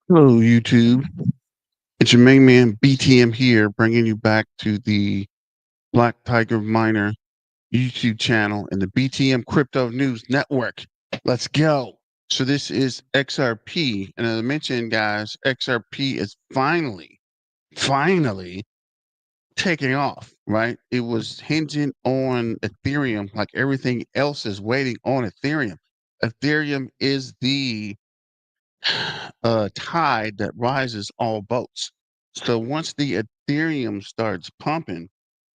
Hello, YouTube. It's your main man BTM here, bringing you back to the Black Tiger Miner YouTube channel and the BTM Crypto News Network. Let's go. So this is XRP, and as I mentioned, guys, XRP is finally taking off. Right? It was hinging on Ethereum, like everything else is waiting on Ethereum. Ethereum is the tide that rises all boats. So once the Ethereum starts pumping,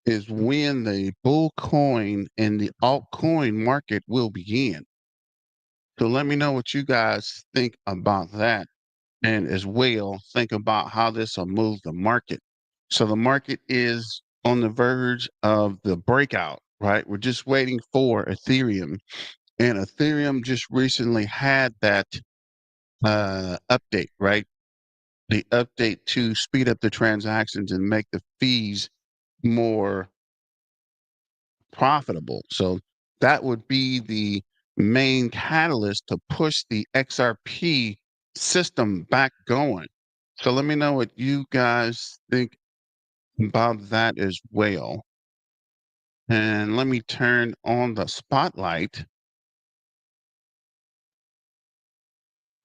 is when the bull coin and the altcoin market will begin. So let me know what you guys think about that. And as well, think about how this will move the market. So the market is on the verge of the breakout, right? We're just waiting for Ethereum. And Ethereum just recently had that update, right? The update to speed up the transactions and make the fees more profitable. So that would be the main catalyst to push the XRP system back going. So let me know what you guys think about that as well. And let me turn on the spotlight.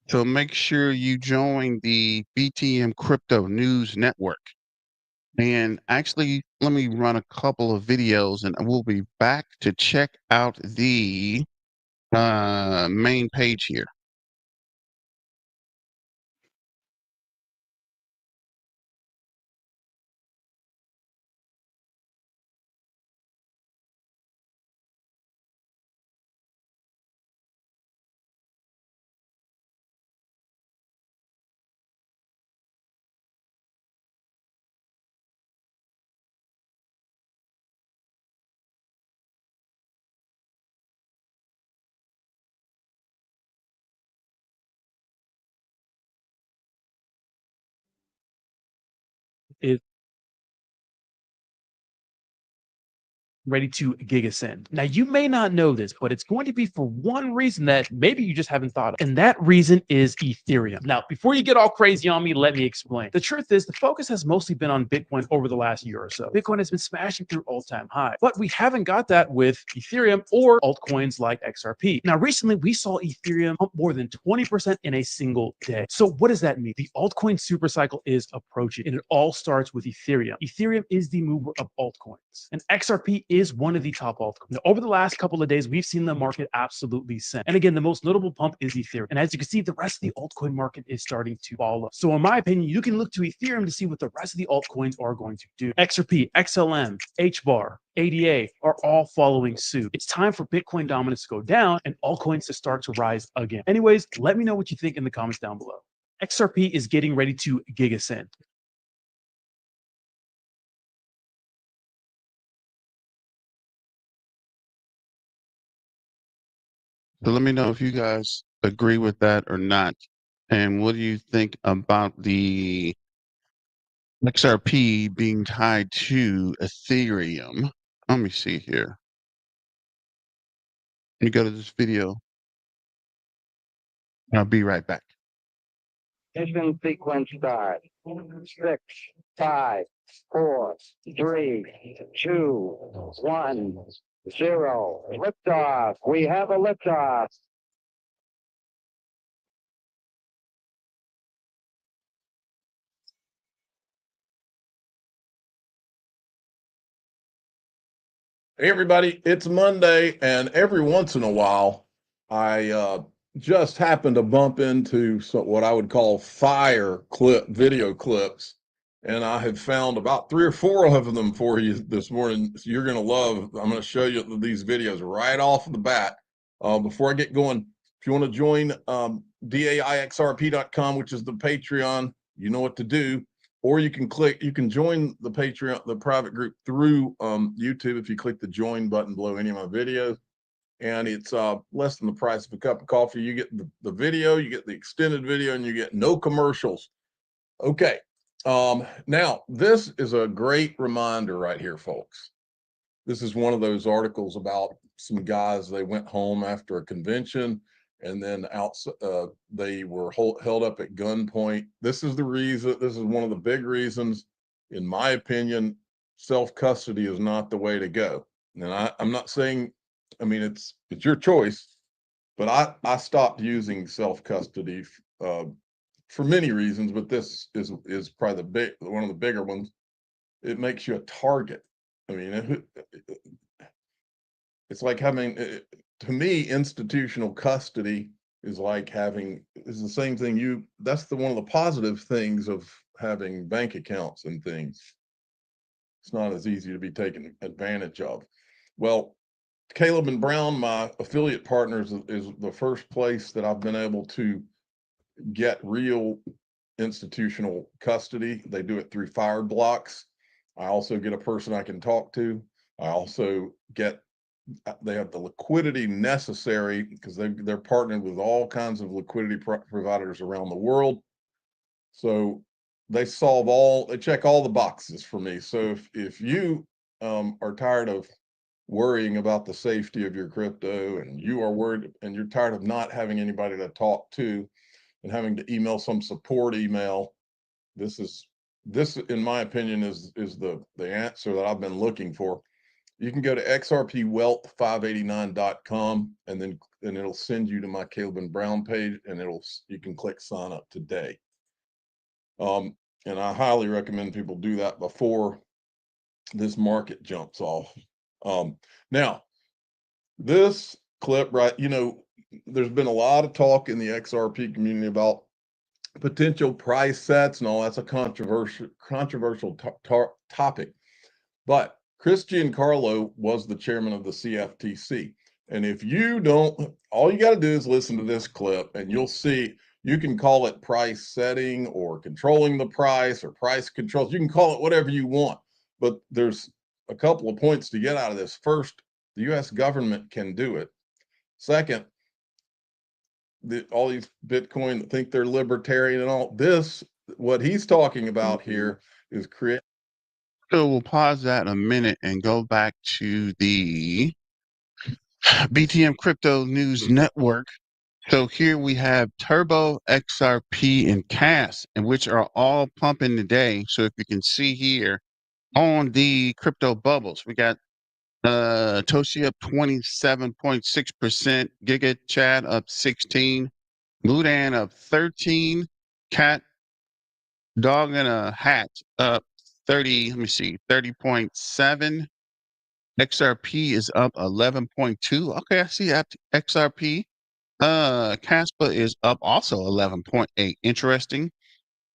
So make sure you join the BTM Crypto News Network. And actually, let me run a couple of videos and we'll be back to check out the main page here. Is ready to gigasend. Now, you may not know this, but it's going to be for one reason that maybe you just haven't thought of. And that reason is Ethereum. Now, before you get all crazy on me, let me explain. The truth is, the focus has mostly been on Bitcoin over the last year or so. Bitcoin has been smashing through all-time highs, but we haven't got that with Ethereum or altcoins like XRP. Now, recently, we saw Ethereum pump more than 20% in a single day. So what does that mean? The altcoin supercycle is approaching, and it all starts with Ethereum. Ethereum is the mover of altcoins, and XRP is one of the top altcoins. Now, over the last couple of days, we've seen the market absolutely send. And again, the most notable pump is Ethereum. And as you can see, the rest of the altcoin market is starting to follow. So in my opinion, you can look to Ethereum to see what the rest of the altcoins are going to do. XRP, XLM, HBAR, ADA are all following suit. It's time for Bitcoin dominance to go down and altcoins to start to rise again. Anyways, let me know what you think in the comments down below. XRP is getting ready to gigasend. So let me know if you guys agree with that or not. And what do you think about the XRP being tied to Ethereum? Let me see here. Let me go to this video. I'll be right back. Ignition sequence start. 6, 5, 4, 3, 2, 1, 0. Liftoff. We have a liftoff. Hey everybody, it's Monday, and every once in a while, I just happen to bump into what I would call fire video clips, and I have found about 3 or 4 of them for you this morning. So you're going to love. I'm going to show you these videos right off the bat. Before I get going, if you want to join daixrp.com, which is the Patreon, you know what to do. Or you can join the Patreon, the private group through YouTube if you click the join button below any of my videos. And it's less than the price of a cup of coffee. You get the video, you get the extended video, and you get no commercials. Okay. Now, this is a great reminder right here, folks. This is one of those articles about some guys, they went home after a convention and then they were held up at gunpoint. This is the reason. This is one of the big reasons, in my opinion, self-custody is not the way to go. And I'm not saying, I mean, it's your choice, but I stopped using self-custody for many reasons, but this is probably one of the bigger ones. It makes you a target. I mean, it's like having, to me, institutional custody is like is the same thing. That's one of the positive things of having bank accounts and things. It's not as easy to be taken advantage of. Well, Caleb and Brown, my affiliate partners, is the first place that I've been able to get real institutional custody. They do it through Fireblocks. I also get a person I can talk to. I also they have the liquidity necessary because they're partnered with all kinds of liquidity providers around the world. So they check all the boxes for me. So if you are tired of worrying about the safety of your crypto, and you are worried and you're tired of not having anybody to talk to and having to email some support email, this in my opinion is the answer that I've been looking for. You can go to xrpwealth589.com and it'll send you to my Caleb and Brown page, and you can click sign up today. And I highly recommend people do that before this market jumps off. Now, this clip, right, there's been a lot of talk in the XRP community about potential price sets and all. That's a controversial topic. But Chris Giancarlo was the chairman of the CFTC. And if you don't, all you got to do is listen to this clip, and you'll see. You can call it price setting or controlling the price or price controls. You can call it whatever you want. But there's a couple of points to get out of this. First, the U.S. government can do it. Second, all these Bitcoin that think they're libertarian and all this, what he's talking about here is create. So we'll pause that a minute and go back to the BTM Crypto News Network. So here we have Turbo, XRP, and CAS, and which are all pumping today. So if you can see here on the crypto bubbles, we got Toshi up 27.6%, Giga Chad up 16, Ludan up 13, Cat Dog in a Hat up 30, let me see, 30.7. XRP is up 11.2. Okay, I see XRP. Caspa is up also 11.8. Interesting.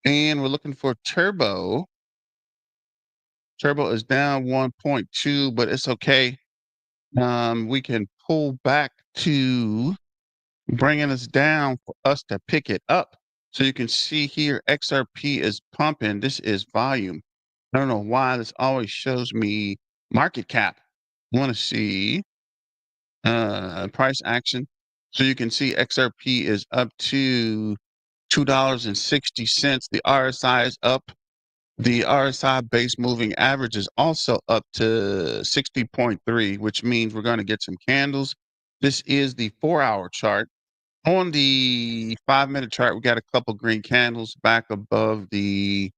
And we're looking for Turbo. Turbo is down 1.2, but it's okay. We can pull back to bringing us down for us to pick it up. So you can see here, XRP is pumping. This is volume. I don't know why this always shows me market cap. I want to see price action. So you can see XRP is up to $2.60. The RSI is up. The RSI base moving average is also up to 60.3, which means we're going to get some candles. This is the 4-hour chart. On the 5-minute chart, we got a couple green candles back above the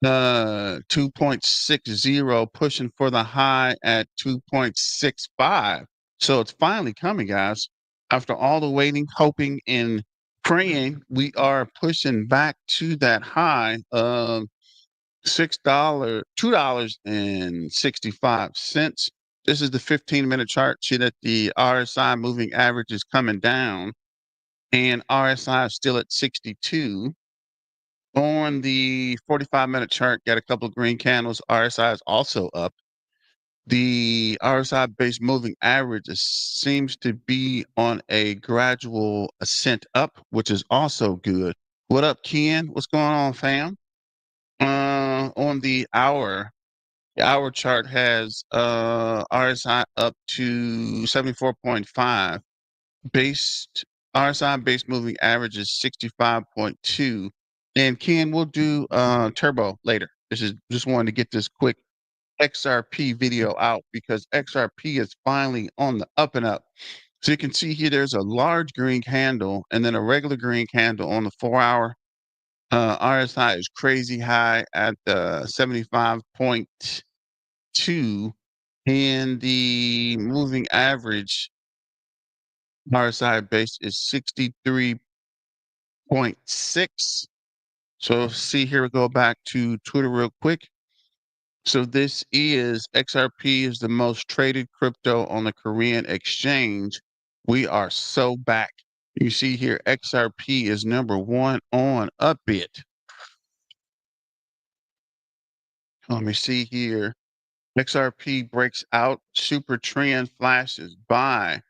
2.60, pushing for the high at 2.65. So it's finally coming, guys. After all the waiting, hoping, and praying, we are pushing back to that high of $2.65. This is the 15-minute chart. See that the RSI moving average is coming down, and RSI is still at 62. On the 45-minute chart, got a couple of green candles. RSI is also up. The RSI-based moving average seems to be on a gradual ascent up, which is also good. What up, Ken? What's going on, fam? On the hour chart has RSI up to 74.5. RSI base moving average is 65.2. And Ken, we'll do turbo later. This is just wanted to get this quick XRP video out because XRP is finally on the up and up. So you can see here there's a large green candle and then a regular green candle on the 4-hour. RSI is crazy high at 75.2, and the moving average RSI base is 63.6. So see here, we go back to Twitter real quick. So this is XRP is the most traded crypto on the Korean exchange. We are so back. You see here, XRP is #1 on Upbit. Let me see here. XRP breaks out, super trend flashes by.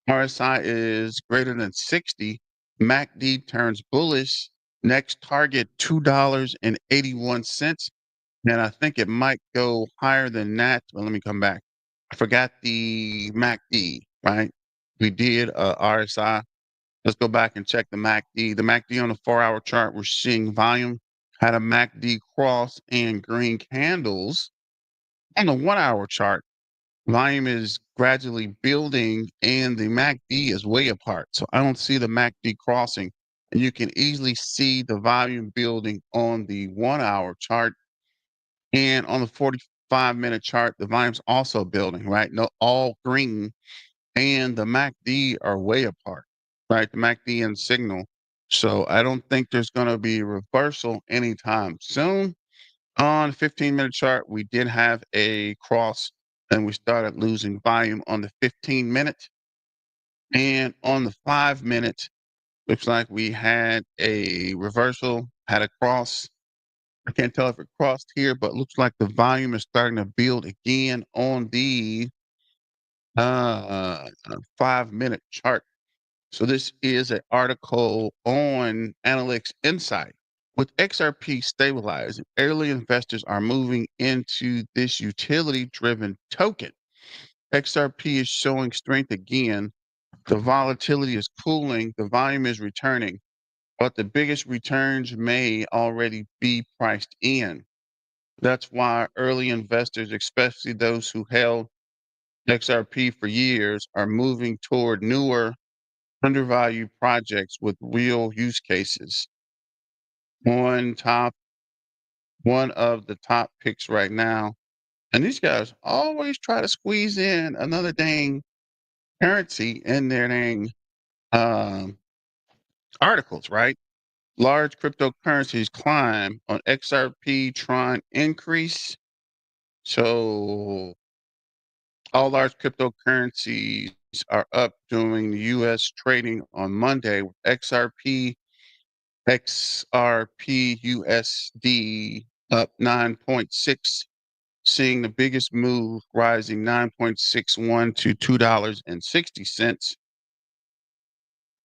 RSI is greater than 60. MACD turns bullish. Next target, $2.81. And I think it might go higher than that. Well, let me come back. I forgot the MACD, right? We did RSI. Let's go back and check the MACD. The MACD on the 4-hour chart, we're seeing volume had a MACD cross and green candles. On the 1-hour chart, volume is gradually building and the MACD is way apart. So I don't see the MACD crossing. And you can easily see the volume building on the 1-hour chart. And on the 45-minute chart, the volume's also building, right? No, all green. And the MACD are way apart, right? The MACD and signal. So I don't think there's going to be a reversal anytime soon. On the 15-minute chart, we did have a cross and we started losing volume on the 15-minute. And on the 5-minute, looks like we had a reversal, had a cross. I can't tell if it crossed here, but looks like the volume is starting to build again on the 5-minute chart. So this is an article on Analytics Insight. With XRP stabilizing, early investors are moving into this utility-driven token. XRP is showing strength again. The volatility is cooling. The volume is returning, but the biggest returns may already be priced in. That's why early investors, especially those who held XRP for years, are moving toward newer, undervalued projects with real use cases. One of the top picks right now, and these guys always try to squeeze in another dang currency in their dang articles, right? Large cryptocurrencies climb on XRP, Tron increase. So all large cryptocurrencies are up during the U.S. trading on Monday with XRP USD up 9.6, seeing the biggest move rising 9.61 to $2.60.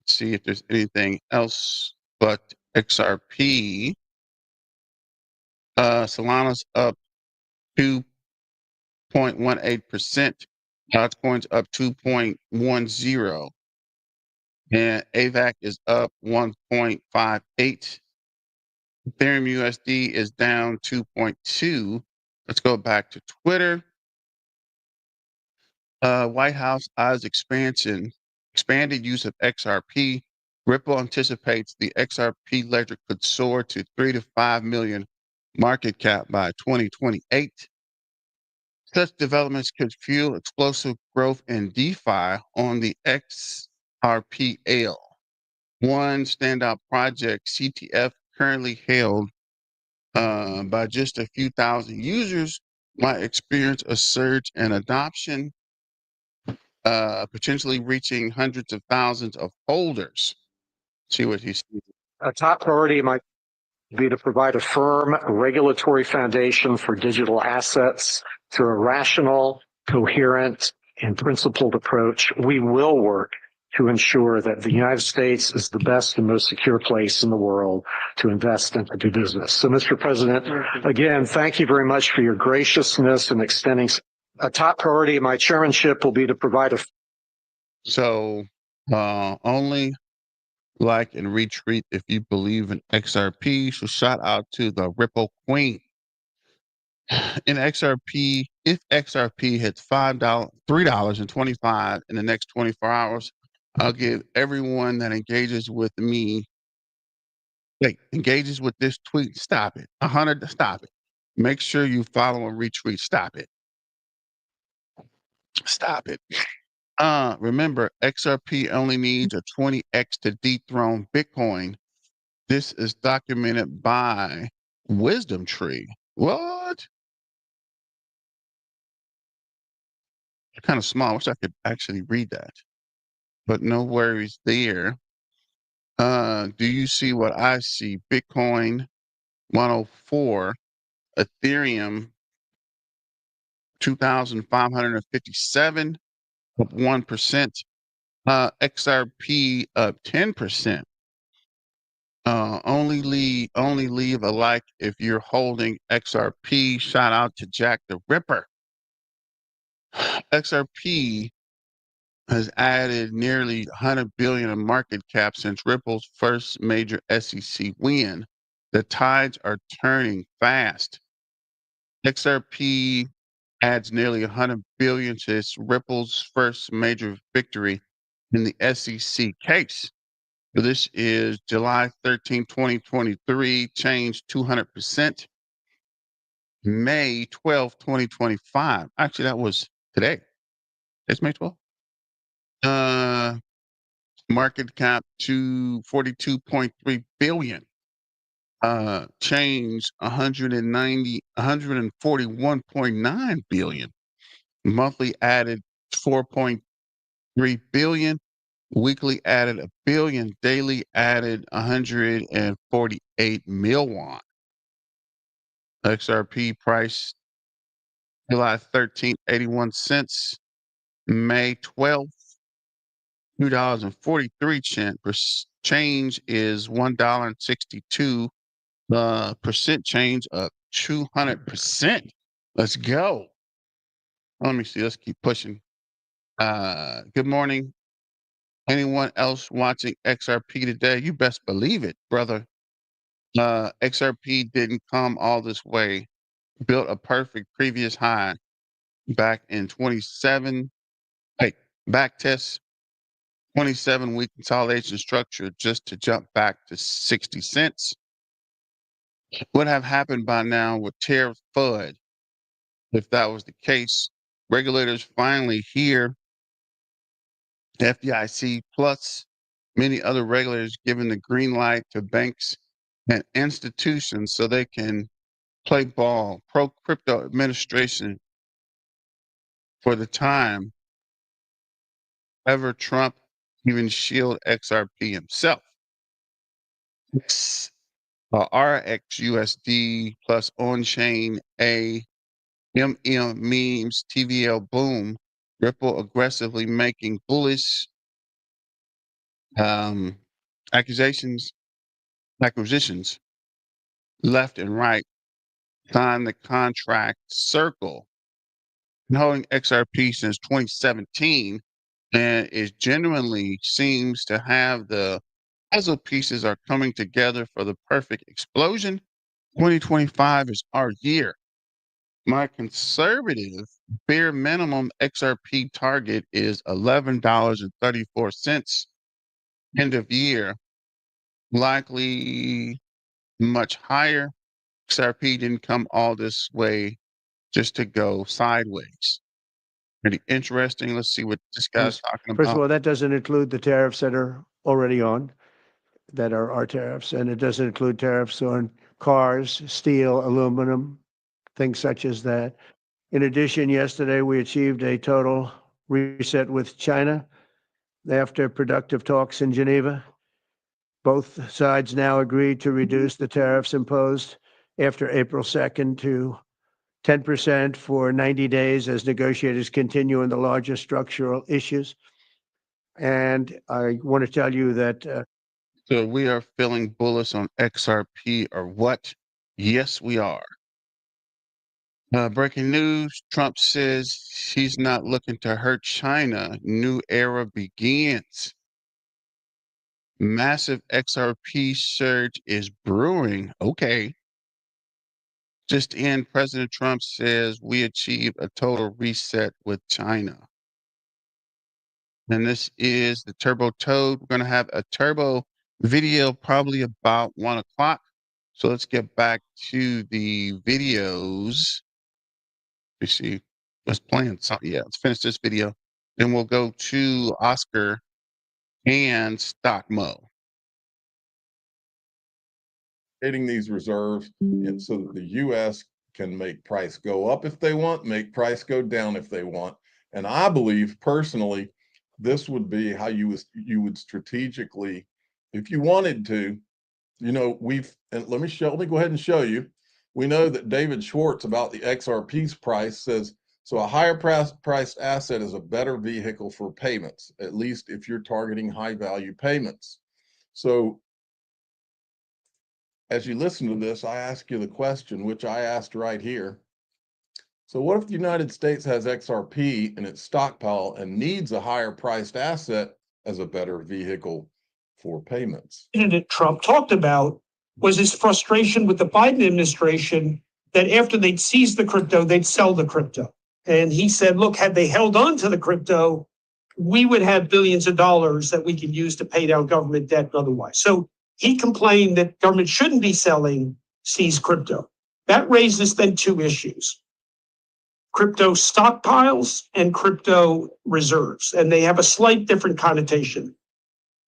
See if there's anything else but XRP. Solana's up 2.18%. Altcoin's up 2.10. And AVAC is up 1.58. Ethereum USD is down 2.2. Let's go back to Twitter. White House eyes expanded use of XRP. Ripple anticipates the XRP ledger could soar to 3 to 5 million market cap by 2028. Such developments could fuel explosive growth in DeFi on the XRPL. One standout project, CTF, currently held by just a few thousand users, might experience a surge in adoption, potentially reaching hundreds of thousands of holders. See what he sees. A top priority might be to provide a firm regulatory foundation for digital assets through a rational, coherent, and principled approach. We will work to ensure that the United States is the best and most secure place in the world to invest and to do business. So, Mr. President, again, thank you very much for your graciousness in extending. A top priority of my chairmanship will be to provide a. So, only like and retweet if you believe in XRP. So, shout out to the Ripple Queen. In XRP, if XRP hits $3.25 in the next 24 hours, I'll give everyone that engages with me, engages with this tweet, stop it. 100, stop it. Make sure you follow and retweet. Stop it. Stop it. Remember, XRP only needs a 20x to dethrone Bitcoin. This is documented by Wisdom Tree. What? Kind of small. I wish I could actually read that, but no worries there. Do you see what I see? Bitcoin 104, Ethereum 2,557, up 1%. XRP up 10%. Only leave a like if you're holding XRP. Shout out to Jack the Ripper. XRP has added nearly 100 billion in market cap since Ripple's first major SEC win. The tides are turning fast. XRP adds nearly 100 billion to its Ripple's first major victory in the SEC case. So this is July 13, 2023, changed 200%. May 12, 2025. Actually, that was today. It's May 12th. Market cap to 42.3 billion. Change 141.9 billion. Monthly added 4.3 billion. Weekly added a billion. Daily added 148 million. XRP price July 13th, 81 cents. May 12th, $2.43. Change is $1.62. Percent change up 200%. Let's go. Let me see. Let's keep pushing. Good morning. Anyone else watching XRP today? You best believe it, brother. XRP didn't come all this way. Built a perfect previous high back in 27. Hey, back test 27-week consolidation structure just to jump back to 60 cents. Would have happened by now with tariff FUD if that was the case. Regulators finally here, FDIC plus many other regulators giving the green light to banks and institutions so they can play ball. Pro crypto administration for the time ever Trump even shield XRP himself. RXUSD plus on-chain memes, TVL boom, Ripple aggressively making bullish acquisitions left and right, sign the contract circle. Been holding XRP since 2017 and it genuinely seems to have the puzzle pieces are coming together for the perfect explosion. 2025 is our year. My conservative bare minimum XRP target is $11.34 end of year, likely much higher. XRP didn't come all this way just to go sideways. Pretty interesting. Let's see what this guy's talking First of about. all, that doesn't include the tariffs that are already on, that are our tariffs, and it doesn't include tariffs on cars, steel, aluminum, things such as that. In addition, yesterday we achieved a total reset with China after productive talks in Geneva. Both sides now agreed to reduce the tariffs imposed after April 2nd to 10% for 90 days as negotiators continue on the larger structural issues. And I want to tell you that So we are feeling bullish on XRP or what? Yes, we are. Breaking news, Trump says he's not looking to hurt China. New era begins. Massive XRP surge is brewing. Okay. Just in, President Trump says we achieve a total reset with China. And this is the Turbo Toad. We're going to have a turbo video probably about 1 o'clock. So let's get back to the videos. You see, let's plan something. Yeah, let's finish this video. Then we'll go to Oscar and Stock Mo. Creating these reserves so that the U.S. can make price go up if they want, make price go down if they want. And I believe personally, this would be how you would strategically, if you wanted to, and let me go ahead and show you. We know that David Schwartz about the XRP's price says, so a higher priced asset is a better vehicle for payments, at least if you're targeting high value payments. So as you listen to this, I ask you the question, which I asked right here. So what if the United States has XRP in its stockpile and needs a higher priced asset as a better vehicle for payments? President Trump talked about was his frustration with the Biden administration that after they'd seize the crypto, they'd sell the crypto. And he said, look, had they held on to the crypto, we would have billions of dollars that we could use to pay down government debt and otherwise. So he complained that government shouldn't be selling seized crypto. That raises then two issues: crypto stockpiles and crypto reserves. And they have a slight different connotation.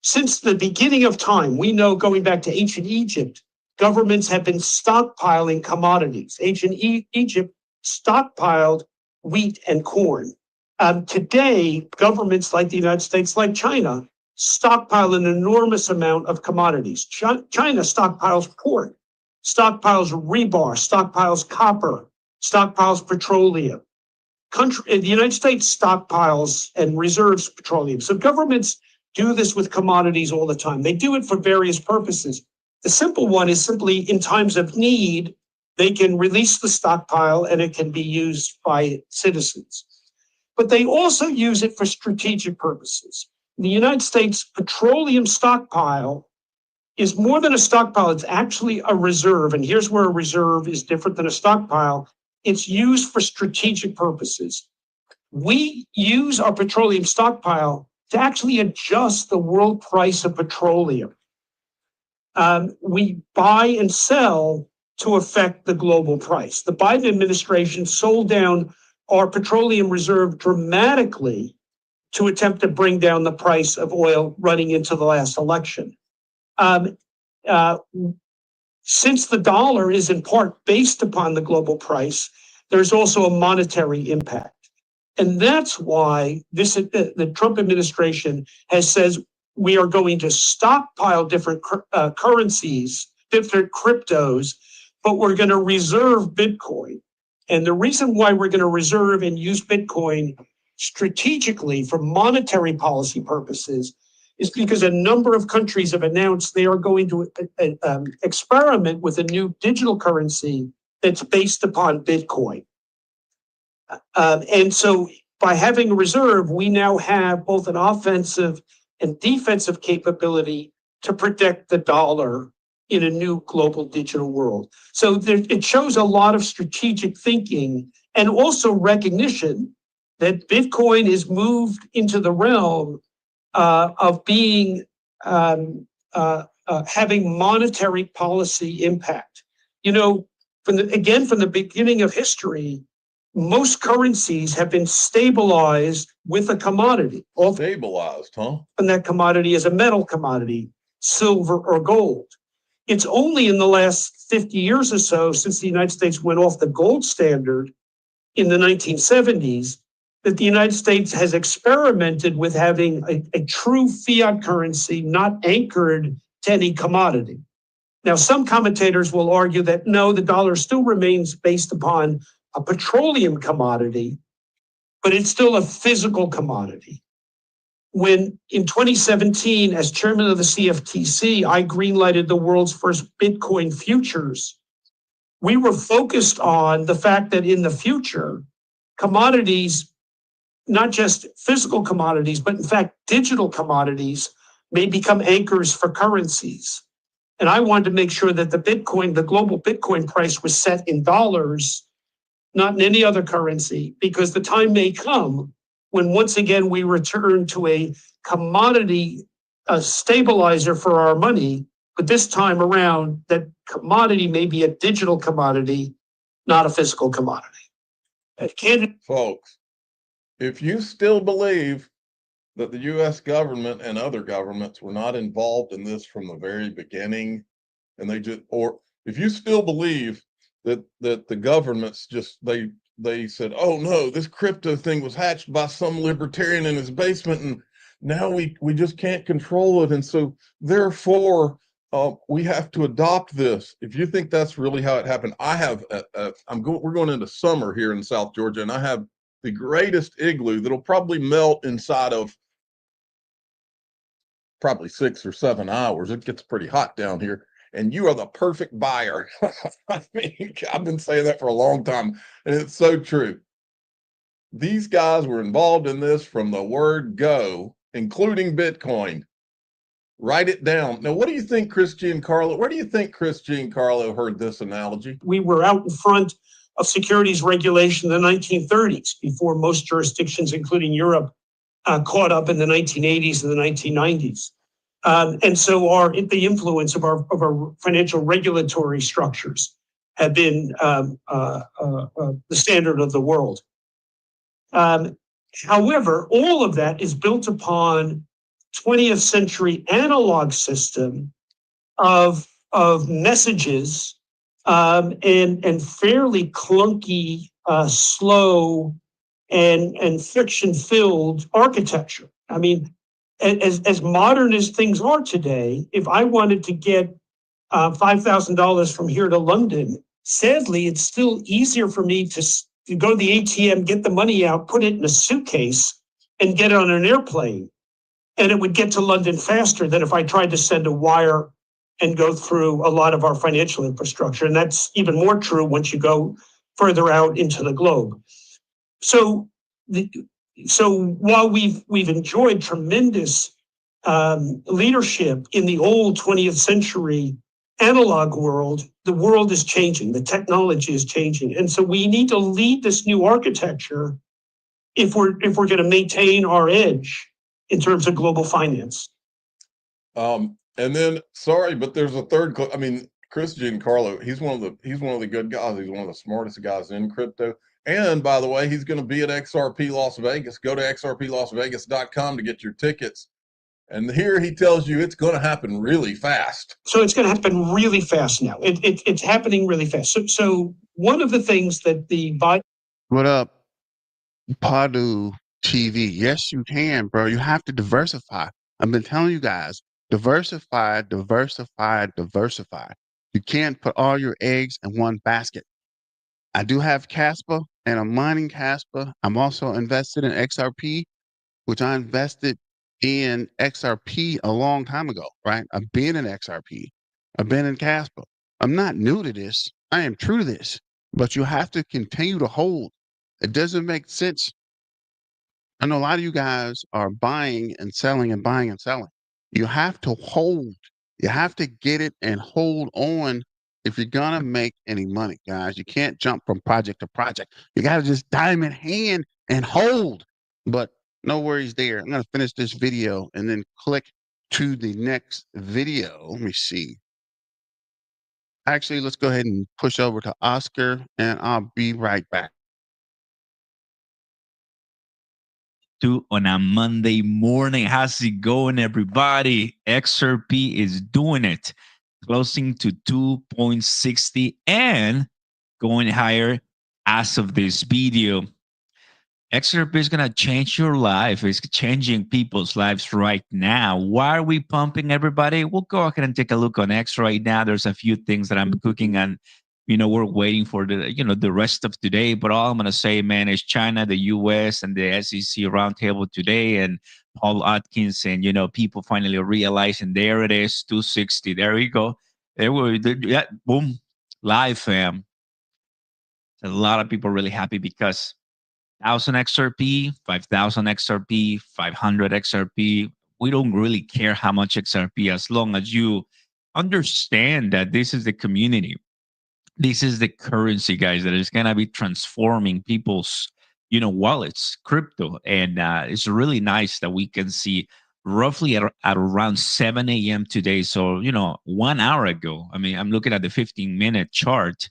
Since the beginning of time, we know going back to ancient Egypt, governments have been stockpiling commodities. Ancient Egypt stockpiled wheat and corn. Today, governments like the United States, like China, stockpile an enormous amount of commodities. China stockpiles pork, stockpiles rebar, stockpiles copper, stockpiles petroleum. The United States stockpiles and reserves petroleum. So governments do this with commodities all the time. They do it for various purposes. The simple one is simply in times of need, they can release the stockpile and it can be used by citizens. But they also use it for strategic purposes. The United States petroleum stockpile is more than a stockpile. It's actually a reserve. And here's where a reserve is different than a stockpile. It's used for strategic purposes. We use our petroleum stockpile to actually adjust the world price of petroleum. We buy and sell to affect the global price. The Biden administration sold down our petroleum reserve dramatically to attempt to bring down the price of oil running into the last election. Since the dollar is in part based upon the global price, there's also a monetary impact. And that's why the Trump administration has said we are going to stockpile different currencies, different cryptos, but we're going to reserve Bitcoin. And the reason why we're going to reserve and use Bitcoin strategically for monetary policy purposes is because a number of countries have announced they are going to experiment with a new digital currency that's based upon Bitcoin. And so by having a reserve, we now have both an offensive and defensive capability to protect the dollar in a new global digital world. So it shows a lot of strategic thinking and also recognition that Bitcoin is moved into the realm of being having monetary policy impact. From the beginning of history, most currencies have been stabilized with a commodity. Stabilized, huh? And that commodity is a metal commodity, silver or gold. It's only in the last 50 years or so, since the United States went off the gold standard in the 1970s, that the United States has experimented with having a true fiat currency not anchored to any commodity. Now, some commentators will argue that no, the dollar still remains based upon a petroleum commodity, but it's still a physical commodity. When in 2017, as chairman of the CFTC, I greenlighted the world's first Bitcoin futures, we were focused on the fact that in the future, commodities, not just physical commodities, but in fact, digital commodities may become anchors for currencies. And I wanted to make sure that the global Bitcoin price was set in dollars, not in any other currency, because the time may come when once again we return to a commodity stabilizer for our money, but this time around that commodity may be a digital commodity, not a physical commodity. Folks, if you still believe that the U.S. government and other governments were not involved in this from the very beginning, and or if you still believe that the governments they said, oh no, this crypto thing was hatched by some libertarian in his basement, and now we just can't control it, and so therefore we have to adopt this. If you think that's really how it happened, I have we're going into summer here in South Georgia, and I have the greatest igloo that'll probably melt inside of probably 6 or 7 hours. It gets pretty hot down here, and you are the perfect buyer. I mean, I've been saying that for a long time, and it's so true. These guys were involved in this from the word go, including Bitcoin. Write it down. Now, what do you think, Chris Giancarlo? Where do you think Chris Giancarlo heard this analogy? We were out in front of securities regulation in the 1930s, before most jurisdictions, including Europe, caught up in the 1980s and the 1990s. And so the influence of our financial regulatory structures have been the standard of the world. However, all of that is built upon 20th century analog system of messages and fairly clunky, slow, and friction-filled architecture. I mean, as modern as things are today, if I wanted to get $5,000 from here to London, sadly, it's still easier for me to go to the ATM, get the money out, put it in a suitcase, and get on an airplane. And it would get to London faster than if I tried to send a wire and go through a lot of our financial infrastructure. And that's even more true once you go further out into the globe. So while we've enjoyed tremendous leadership in the old 20th century analog world, the world is changing, the technology is changing. And so we need to lead this new architecture if we're going to maintain our edge in terms of global finance. And then, sorry, but there's a third. I mean, Chris Giancarlo, he's one of the good guys. He's one of the smartest guys in crypto. And by the way, he's going to be at XRP Las Vegas. Go to xrplasvegas.com to get your tickets. And here he tells you it's going to happen really fast. So it's going to happen really fast now. It's happening really fast. So one of the things that What up, Padu TV? Yes, you can, bro. You have to diversify. I've been telling you guys, diversify, diversify, diversify. You can't put all your eggs in one basket. I do have Casper, and I'm mining Casper. I'm also invested in XRP, which I invested in XRP a long time ago, right? I've been in XRP. I've been in Casper. I'm not new to this. I am true to this, but you have to continue to hold. It doesn't make sense. I know a lot of you guys are buying and selling and buying and selling. You have to hold. You have to get it and hold on if you're going to make any money, guys. You can't jump from project to project. You got to just diamond hand and hold. But no worries there. I'm going to finish this video and then click to the next video. Let me see. Actually, let's go ahead and push over to Oscar, and I'll be right back. On a Monday morning. How's it going, everybody? XRP is doing it, closing to 2.60 and going higher as of this video. XRP is going to change your life. It's changing people's lives right now. Why are we pumping, everybody? We'll go ahead and take a look on X right now. There's a few things that I'm cooking, and we're waiting for the rest of today. But all I'm going to say, man, is China, the US, and the SEC roundtable today, and Paul Atkins, and people finally realizing there it is, 260. There we go. Yeah, boom, live, fam. A lot of people really happy because 1,000 XRP, 5,000 XRP, 500 XRP. We don't really care how much XRP, as long as you understand that this is the community. This is the currency, guys, that is gonna be transforming people's, wallets, crypto, and it's really nice that we can see roughly at around 7 a.m. today. So 1 hour ago. I mean, I'm looking at the 15-minute chart.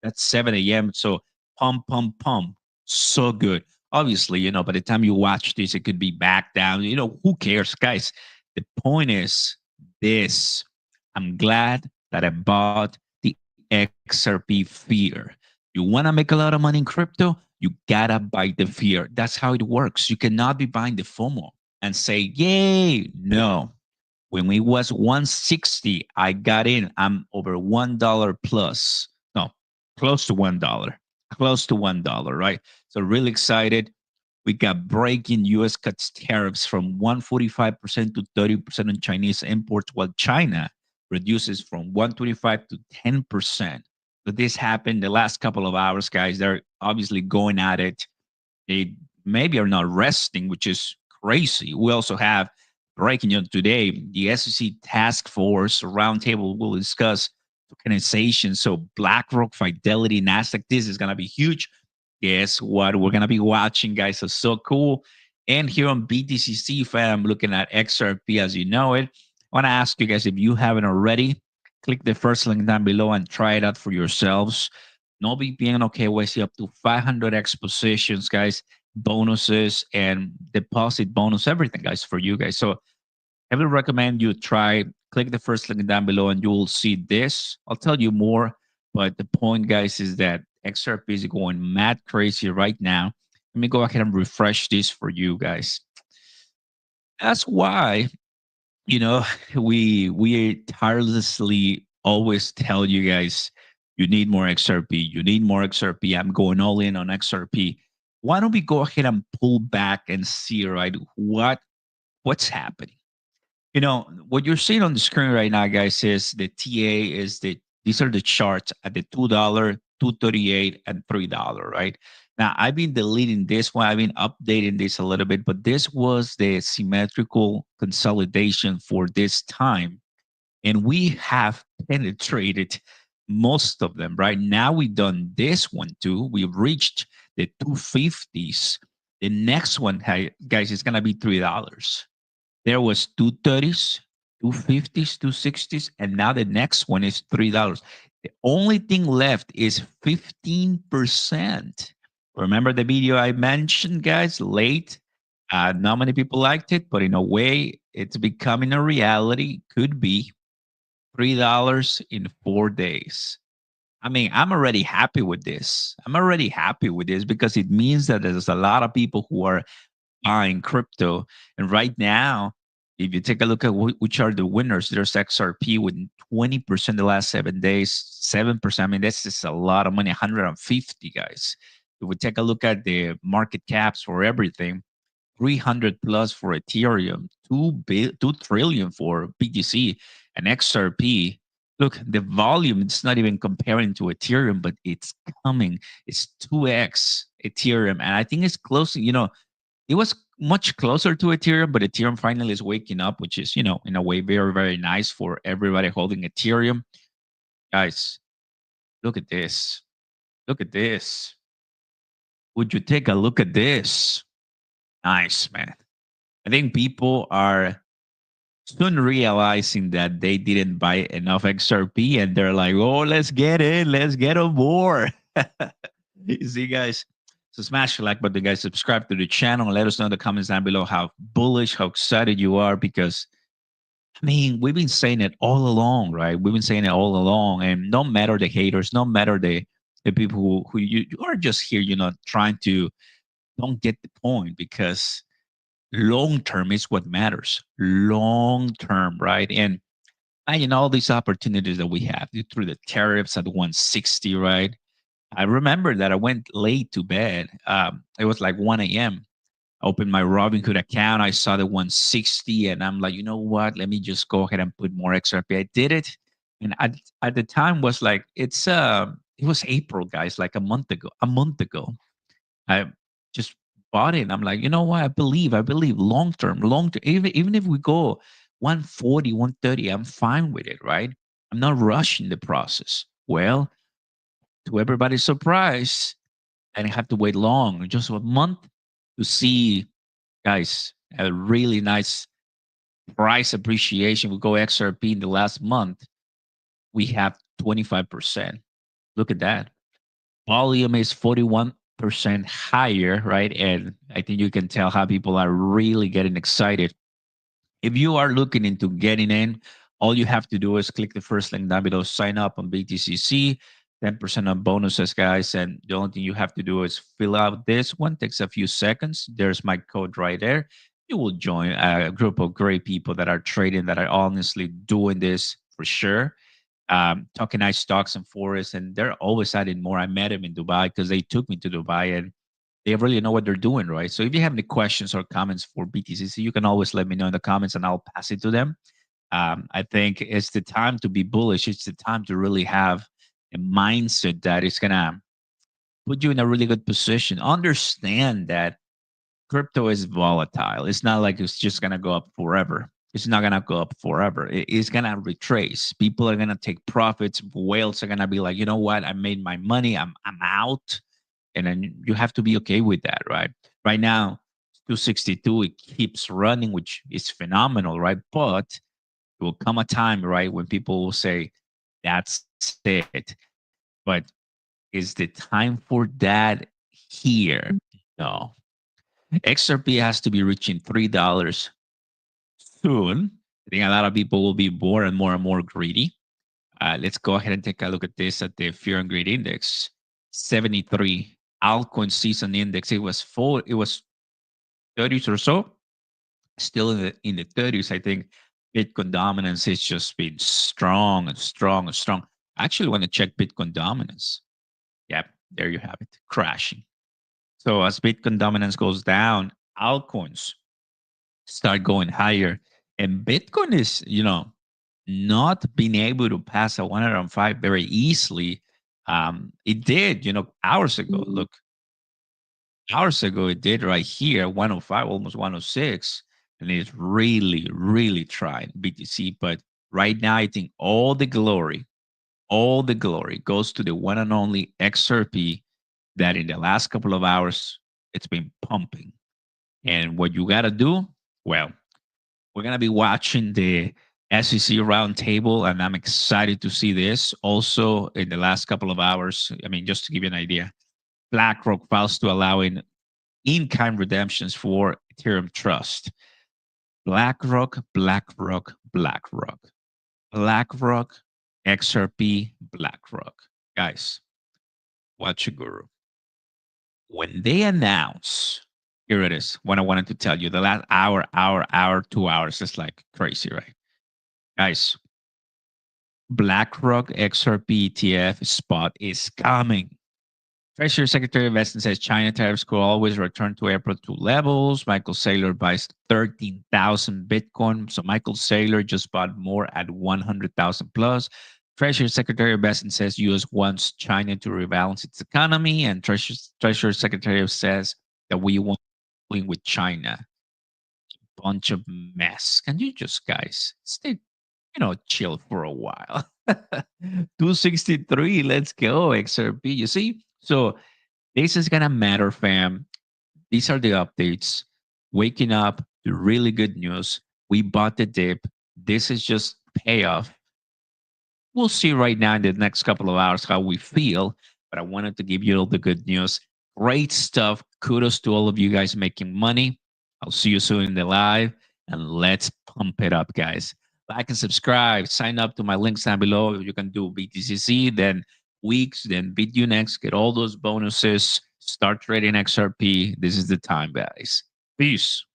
That's 7 a.m. So pump, pump, pump. So good. Obviously, by the time you watch this, it could be back down. Who cares, guys? The point is this. I'm glad that I bought the XRP fear. You want to make a lot of money in crypto? You gotta buy the fear. That's how it works. You cannot be buying the FOMO and say, yay. No. When it was 160, I got in. I'm over $1 plus. No, close to $1. Close to $1, right? So really excited. We got breaking US cuts tariffs from 145% to 30% on Chinese imports, while China reduces from 125 to 10%. But this happened the last couple of hours, guys. They're obviously going at it. They maybe are not resting, which is crazy. We also have breaking news today. The SEC task force roundtable will discuss tokenization. So BlackRock, Fidelity, Nasdaq. This is gonna be huge. Guess what? We're gonna be watching, guys. So cool. And here on BTCC, fam, looking at XRP as you know it. I want to ask you guys, if you haven't already, click the first link down below and try it out for yourselves. No VPN, no KYC, up to 500x positions, guys, bonuses and deposit bonus, everything, guys, for you guys. So I would recommend you try, click the first link down below and you will see this. I'll tell you more, but the point, guys, is that XRP is going mad crazy right now. Let me go ahead and refresh this for you guys. That's why, we tirelessly always tell you guys, you need more XRP. You need more XRP. I'm going all in on XRP. Why don't we go ahead and pull back and see, right, what's happening? What you're seeing on the screen right now, guys, is the TA is these are the charts at the $2, $2.38, and $3, right? Now, I've been deleting this one. I've been updating this a little bit, but this was the symmetrical consolidation for this time. And we have penetrated most of them, right? Now we've done this one too. We've reached the 250s. The next one, guys, is going to be $3. There was 230s, 250s, 260s, and now the next one is $3. The only thing left is 15%. Remember the video I mentioned, guys, late? Not many people liked it, but in a way, it's becoming a reality. Could be $3 in 4 days. I mean, I'm already happy with this. I'm already happy with this because it means that there's a lot of people who are buying crypto. And right now, if you take a look at which are the winners, there's XRP with 20% the last 7 days, 7%. I mean, that's just a lot of money, 150, guys. If we take a look at the market caps for everything, 300 plus for Ethereum, 2 trillion for BTC and XRP. Look, the volume, it's not even comparing to Ethereum, but it's coming. It's 2x Ethereum. And I think it's close, it was much closer to Ethereum, but Ethereum finally is waking up, which is, in a way, very, very nice for everybody holding Ethereum. Guys, look at this. Look at this. Would you take a look at this? Nice, man. I think people are soon realizing that they didn't buy enough XRP and they're like, oh, let's get in. Let's get on board. You see, guys? So smash the like button, guys. Subscribe to the channel and let us know in the comments down below how bullish, how excited you are, because I mean, we've been saying it all along, right? We've been saying it all along, and no matter the haters, no matter the people who you are just here, trying to don't get the point, because long term is what matters. Long term, right? And all these opportunities that we have through the tariffs at 160, right? I remember that I went late to bed. It was like 1 a.m. I opened my Robinhood account. I saw the 160, and I'm like, you know what? Let me just go ahead and put more XRP. I did it, and at the time was like it was April, guys, like a month ago. I just bought it. I'm like, you know what? I believe long term. Even if we go 140, 130, I'm fine with it, right? I'm not rushing the process. Well, to everybody's surprise, I didn't have to wait long, just a month to see, guys, a really nice price appreciation. We go XRP in the last month, we have 25%. Look at that. Volume is 41% higher, right? And I think you can tell how people are really getting excited. If you are looking into getting in, all you have to do is click the first link down below, sign up on BTCC, 10% on bonuses, guys. And the only thing you have to do is fill out this one. Takes a few seconds. There's my code right there. You will join a group of great people that are trading, that are honestly doing this for sure. Tokenized stocks and forests, and they're always adding more. I met them in Dubai because they took me to Dubai, and they really know what they're doing, right? So if you have any questions or comments for BTCC, you can always let me know in the comments and I'll pass it to them. I think it's the time to be bullish. It's the time to really have a mindset that is going to put you in a really good position. Understand that crypto is volatile. It's not like it's just going to go up forever. It's not going to go up forever. It's going to retrace. People are going to take profits. Whales are going to be like, you know what? I made my money. I'm out. And then you have to be okay with that, right? Right now, 262, it keeps running, which is phenomenal, right? But there will come a time, right, when people will say, that's it. But is the time for that here? No. XRP has to be reaching $3 soon. I think a lot of people will be more and more greedy. Let's go ahead and take a look at this at the Fear and Greed Index. 73. Altcoin season index. It was 30s or so. Still in the 30s. I think Bitcoin dominance has just been strong and strong and strong. I actually want to check Bitcoin dominance. Yep, there you have it, crashing. So as Bitcoin dominance goes down, altcoins start going higher. And Bitcoin is, not being able to pass a 105 very easily. It did, hours ago. Look, hours ago it did right here, 105, almost 106. And it's really, really trying BTC. But right now, I think all the glory goes to the one and only XRP that in the last couple of hours, it's been pumping. And what you got to do, well, we're going to be watching the SEC roundtable, and I'm excited to see this. Also, in the last couple of hours, I mean, just to give you an idea, BlackRock files to allowing in-kind redemptions for Ethereum Trust. BlackRock, XRP, BlackRock. Guys, watch your guru. When they announce, here it is, what I wanted to tell you, the last hour, 2 hours, it's like crazy, right? Guys, BlackRock XRP ETF spot is coming. Treasury Secretary of Investment says China tariffs could always return to April 2 levels. Michael Saylor buys 13,000 Bitcoin. So Michael Saylor just bought more at 100,000 plus. Treasury Secretary of Investment says U.S. wants China to rebalance its economy. And Treasury Secretary says that we want to deal with China. Bunch of mess. Can you just, guys, stay, chill for a while? 263, let's go, XRP. You see? So this is gonna matter, fam. These are the updates. Waking up to really good news. We bought the dip. This is just payoff. We'll see right now in the next couple of hours how we feel, but I wanted to give you all the good news. Great stuff. Kudos to all of you guys making money. I'll see you soon in the live, and let's pump it up, guys. Like and subscribe. Sign up to my links down below. You can do BTCC, then weeks, then BitUnext, get all those bonuses, start trading XRP. This is the time, guys. Peace.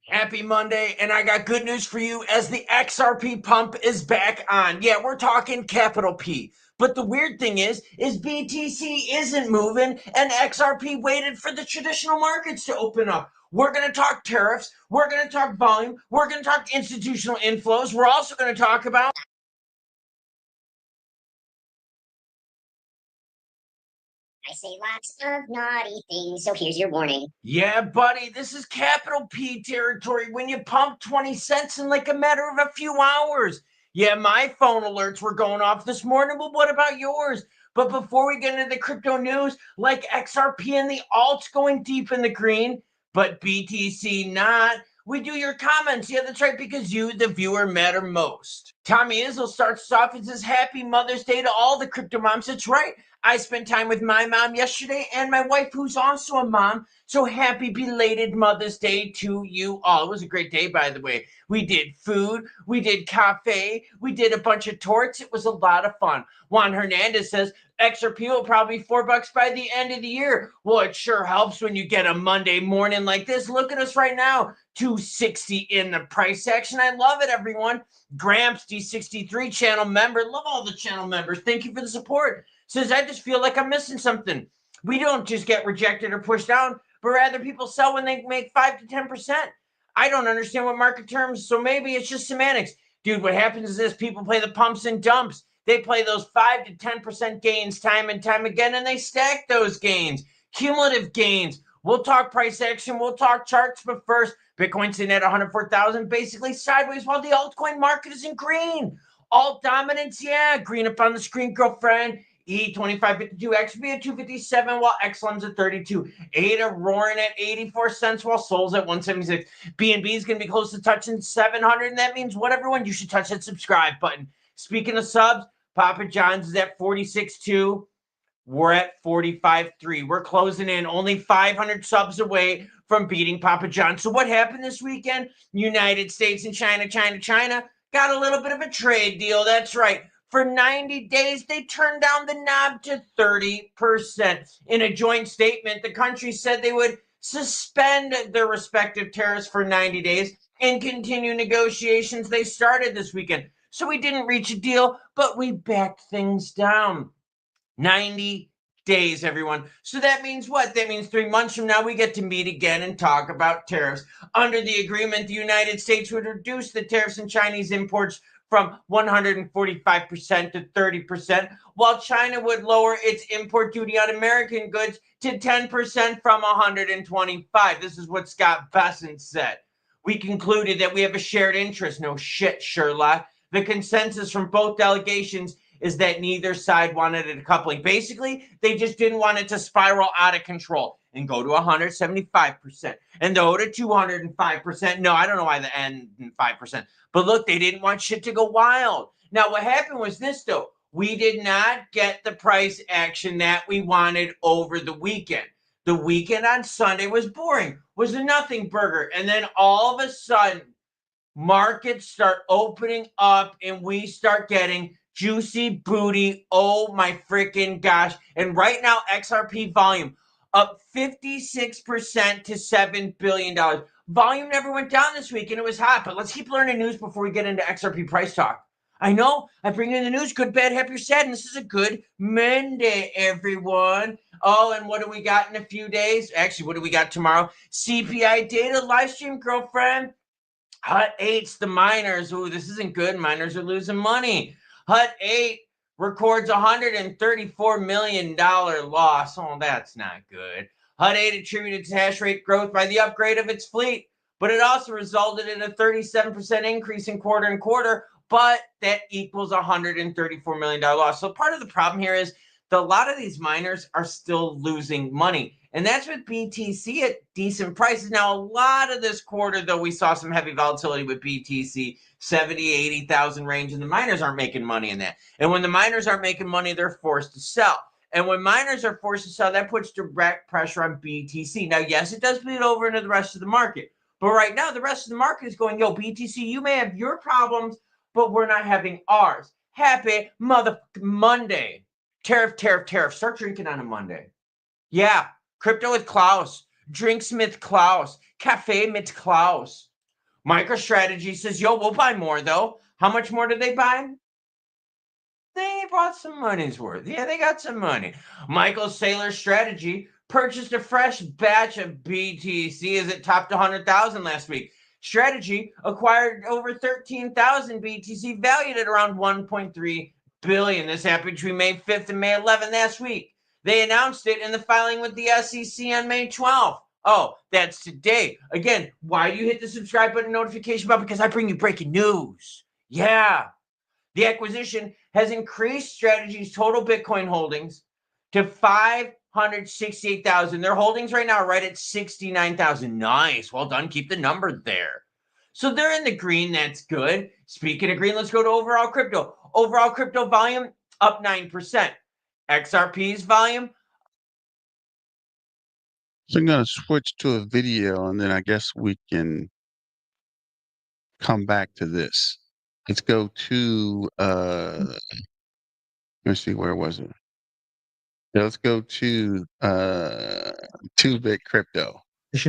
Happy Monday, and I got good news for you as the XRP pump is back on. Yeah, we're talking capital P. But the weird thing is BTC isn't moving, and XRP waited for the traditional markets to open up. We're going to talk tariffs. We're going to talk volume. We're going to talk institutional inflows. We're also going to talk about say lots of naughty things, so here's your warning. Yeah, buddy, this is capital P territory when you pump 20 cents in like a matter of a few hours. Yeah, my phone alerts were going off this morning, but what about yours? But before we get into the crypto news, like XRP and the alts going deep in the green, but BTC not, we do your comments. Yeah, that's right, because you, the viewer, matter most. Tommy Izzo starts off and says, Happy Mother's Day to all the crypto moms. That's right. I spent time with my mom yesterday and my wife, who's also a mom. So happy belated Mother's Day to you all. It was a great day, by the way. We did food, we did cafe, we did a bunch of torts. It was a lot of fun. Juan Hernandez says, XRP will probably be $4 by the end of the year. Well, it sure helps when you get a Monday morning like this. Look at us right now, 260 in the price action. I love it, everyone. Gramps, D63 channel member. Love all the channel members. Thank you for the support. Says, I just feel like I'm missing something. We don't just get rejected or pushed down, but rather people sell when they make 5 to 10%. I don't understand what market terms, so maybe it's just semantics. Dude, what happens is this, people play the pumps and dumps. They play those 5 to 10% gains time and time again, and they stack those gains, cumulative gains. We'll talk price action, we'll talk charts, but first, Bitcoin's sitting at 104,000, basically sideways, while the altcoin market is in green. Alt dominance, yeah, green up on the screen, girlfriend. E2552, XRP at 257, while XLM's at 32. ADA roaring at 84 cents, while Sol's at 176. BNB is going to be close to touching 700, and that means what, everyone? You should touch that subscribe button. Speaking of subs, Papa John's is at 46.2. We're at 45.3. We're closing in only 500 subs away from beating Papa John. So what happened this weekend? United States and China got a little bit of a trade deal. That's right. For 90 days, they turned down the knob to 30%. In a joint statement, the countries said they would suspend their respective tariffs for 90 days and continue negotiations they started this weekend. So we didn't reach a deal, but we backed things down. 90 days, everyone. So that means what? That means 3 months from now, we get to meet again and talk about tariffs. Under the agreement, the United States would reduce the tariffs on Chinese imports from 145% to 30%, while China would lower its import duty on American goods to 10% from 125%. This is what Scott Bessent said. We concluded that we have a shared interest. No shit, Sherlock. The consensus from both delegations is that neither side wanted a decoupling. Basically, they just didn't want it to spiral out of control and go to 175% and go to 205%. No, I don't know why the N 5%. But look, they didn't want shit to go wild. Now, what happened was this, though. We did not get the price action that we wanted over the weekend. The weekend on Sunday was boring, was a nothing burger. And then all of a sudden, markets start opening up and we start getting juicy booty. Oh my freaking gosh. And right now, XRP volume up 56% to $7 billion. Volume never went down this week and it was hot, but let's keep learning news before we get into XRP price talk. I know I bring in the news, good, bad, happy, or sad, and this is a good Monday, everyone. Oh, and what do we got in a few days? Actually, what do we got tomorrow? CPI data live stream, girlfriend. Hut 8's the miners. Ooh, this isn't good. Miners are losing money. Hut 8 records $134 million loss. Oh, that's not good. Hut 8 attributed its hash rate growth by the upgrade of its fleet, but it also resulted in a 37% increase in quarter, but that equals $134 million loss. So part of the problem here is that a lot of these miners are still losing money. And that's with BTC at decent prices. Now, a lot of this quarter, though, we saw some heavy volatility with BTC, 70, 80,000 range, and the miners aren't making money in that. And when the miners aren't making money, they're forced to sell. And when miners are forced to sell, that puts direct pressure on BTC. Now, yes, it does bleed over into the rest of the market. But right now, the rest of the market is going, yo, BTC, you may have your problems, but we're not having ours. Happy Monday. Tariff. Start drinking on a Monday. Yeah. Crypto with Klaus. Drinksmith Klaus. Cafe mit Klaus. MicroStrategy says, yo, we'll buy more, though. How much more did they buy? They bought some money's worth. Yeah, they got some money. Michael Saylor Strategy purchased a fresh batch of BTC as it topped 100,000 last week. Strategy acquired over 13,000 BTC valued at around 1.3 billion. This happened between May 5th and May 11th last week. They announced it in the filing with the SEC on May 12th. Oh, that's today. Again, why do you hit the subscribe button notification bell? Because I bring you breaking news. Yeah. The acquisition has increased Strategy's total Bitcoin holdings to 568,000. Their holdings right now are right at 69,000. Nice. Well done. Keep the number there. So they're in the green. That's good. Speaking of green, let's go to overall crypto. Overall crypto volume up 9%. XRP's volume. So I'm going to switch to a video, and then I guess we can come back to this. Let's go to, let's see, where was it? Yeah, let's go to 2-bit crypto.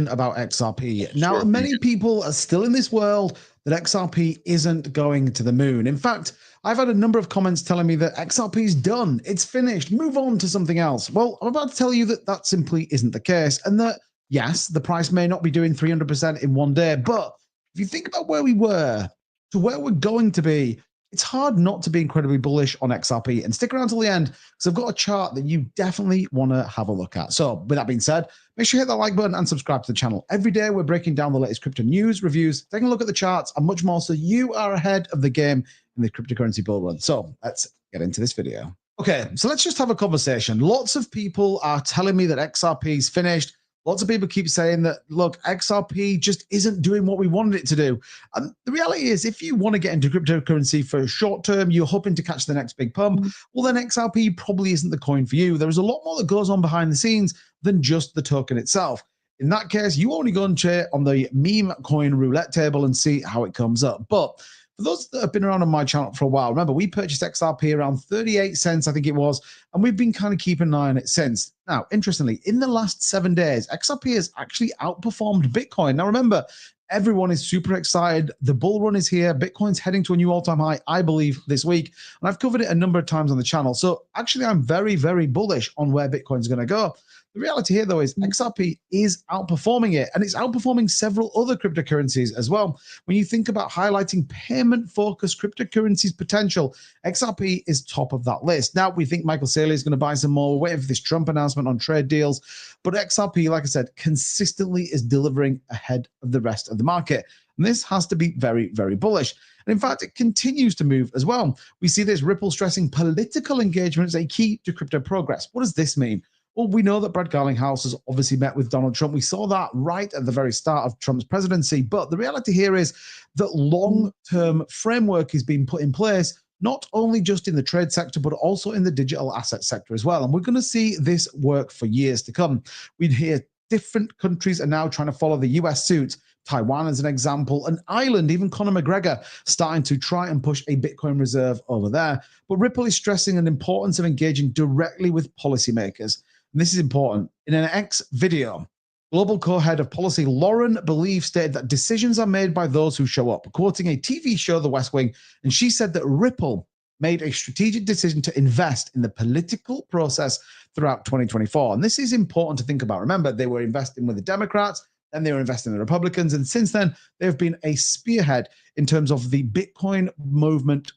About XRP. Now, Sure. many people are still in this world that XRP isn't going to the moon. In fact, I've had a number of comments telling me that XRP is done, it's finished, move on to something else. Well, I'm about to tell you that that simply isn't the case, and that, yes, the price may not be doing 300% in one day, but if you think about where we were to where we're going to be, it's hard not to be incredibly bullish on XRP. And stick around till the end, because I've got a chart that you definitely want to have a look at. So with that being said, make sure you hit that like button and subscribe to the channel. Every day we're breaking down the latest crypto news, reviews, taking a look at the charts, and much more, so you are ahead of the game in the cryptocurrency bull run. So let's get into this video. Okay, so let's just have a conversation. Lots of people are telling me that XRP is finished. Lots of people keep saying that, look, XRP just isn't doing what we wanted it to do. And the reality is, if you want to get into cryptocurrency for short term, you're hoping to catch the next big pump, well, then XRP probably isn't the coin for you. There is a lot more that goes on behind the scenes than just the token itself. In that case, you only go and check on the meme coin roulette table and see how it comes up. But for those that have been around on my channel for a while, remember, we purchased XRP around 38 cents, I think it was, and we've been kind of keeping an eye on it since. Now, interestingly, in the last 7 days, XRP has actually outperformed Bitcoin. Now, remember, everyone is super excited. The bull run is here. Bitcoin's heading to a new all-time high, I believe, this week. And I've covered it a number of times on the channel. So actually, I'm very, very bullish on where Bitcoin's going to go. The reality here, though, is XRP is outperforming it, and it's outperforming several other cryptocurrencies as well. When you think about highlighting payment-focused cryptocurrencies' potential, XRP is top of that list. Now, we think Michael Saylor is going to buy some more. We're waiting for this Trump announcement on trade deals. But XRP, like I said, consistently is delivering ahead of the rest of the market. And this has to be very, very bullish. And in fact, it continues to move as well. We see this Ripple stressing political engagement as a key to crypto progress. What does this mean? Well, we know that Brad Garlinghouse has obviously met with Donald Trump. We saw that right at the very start of Trump's presidency. But the reality here is that long-term framework is being put in place, not only just in the trade sector, but also in the digital asset sector as well. And we're going to see this work for years to come. We'd hear different countries are now trying to follow the US suit. Taiwan as an example, and Ireland, even Conor McGregor, starting to try and push a Bitcoin reserve over there. But Ripple is stressing an importance of engaging directly with policymakers. And this is important. In an X video, global co-head of policy Lauren Believe stated that decisions are made by those who show up, quoting a TV show, The West Wing, and she said that Ripple made a strategic decision to invest in the political process throughout 2024. And this is important to think about. Remember, they were investing with the Democrats, then they were investing in the Republicans, and since then, they've been a spearhead in terms of the Bitcoin movement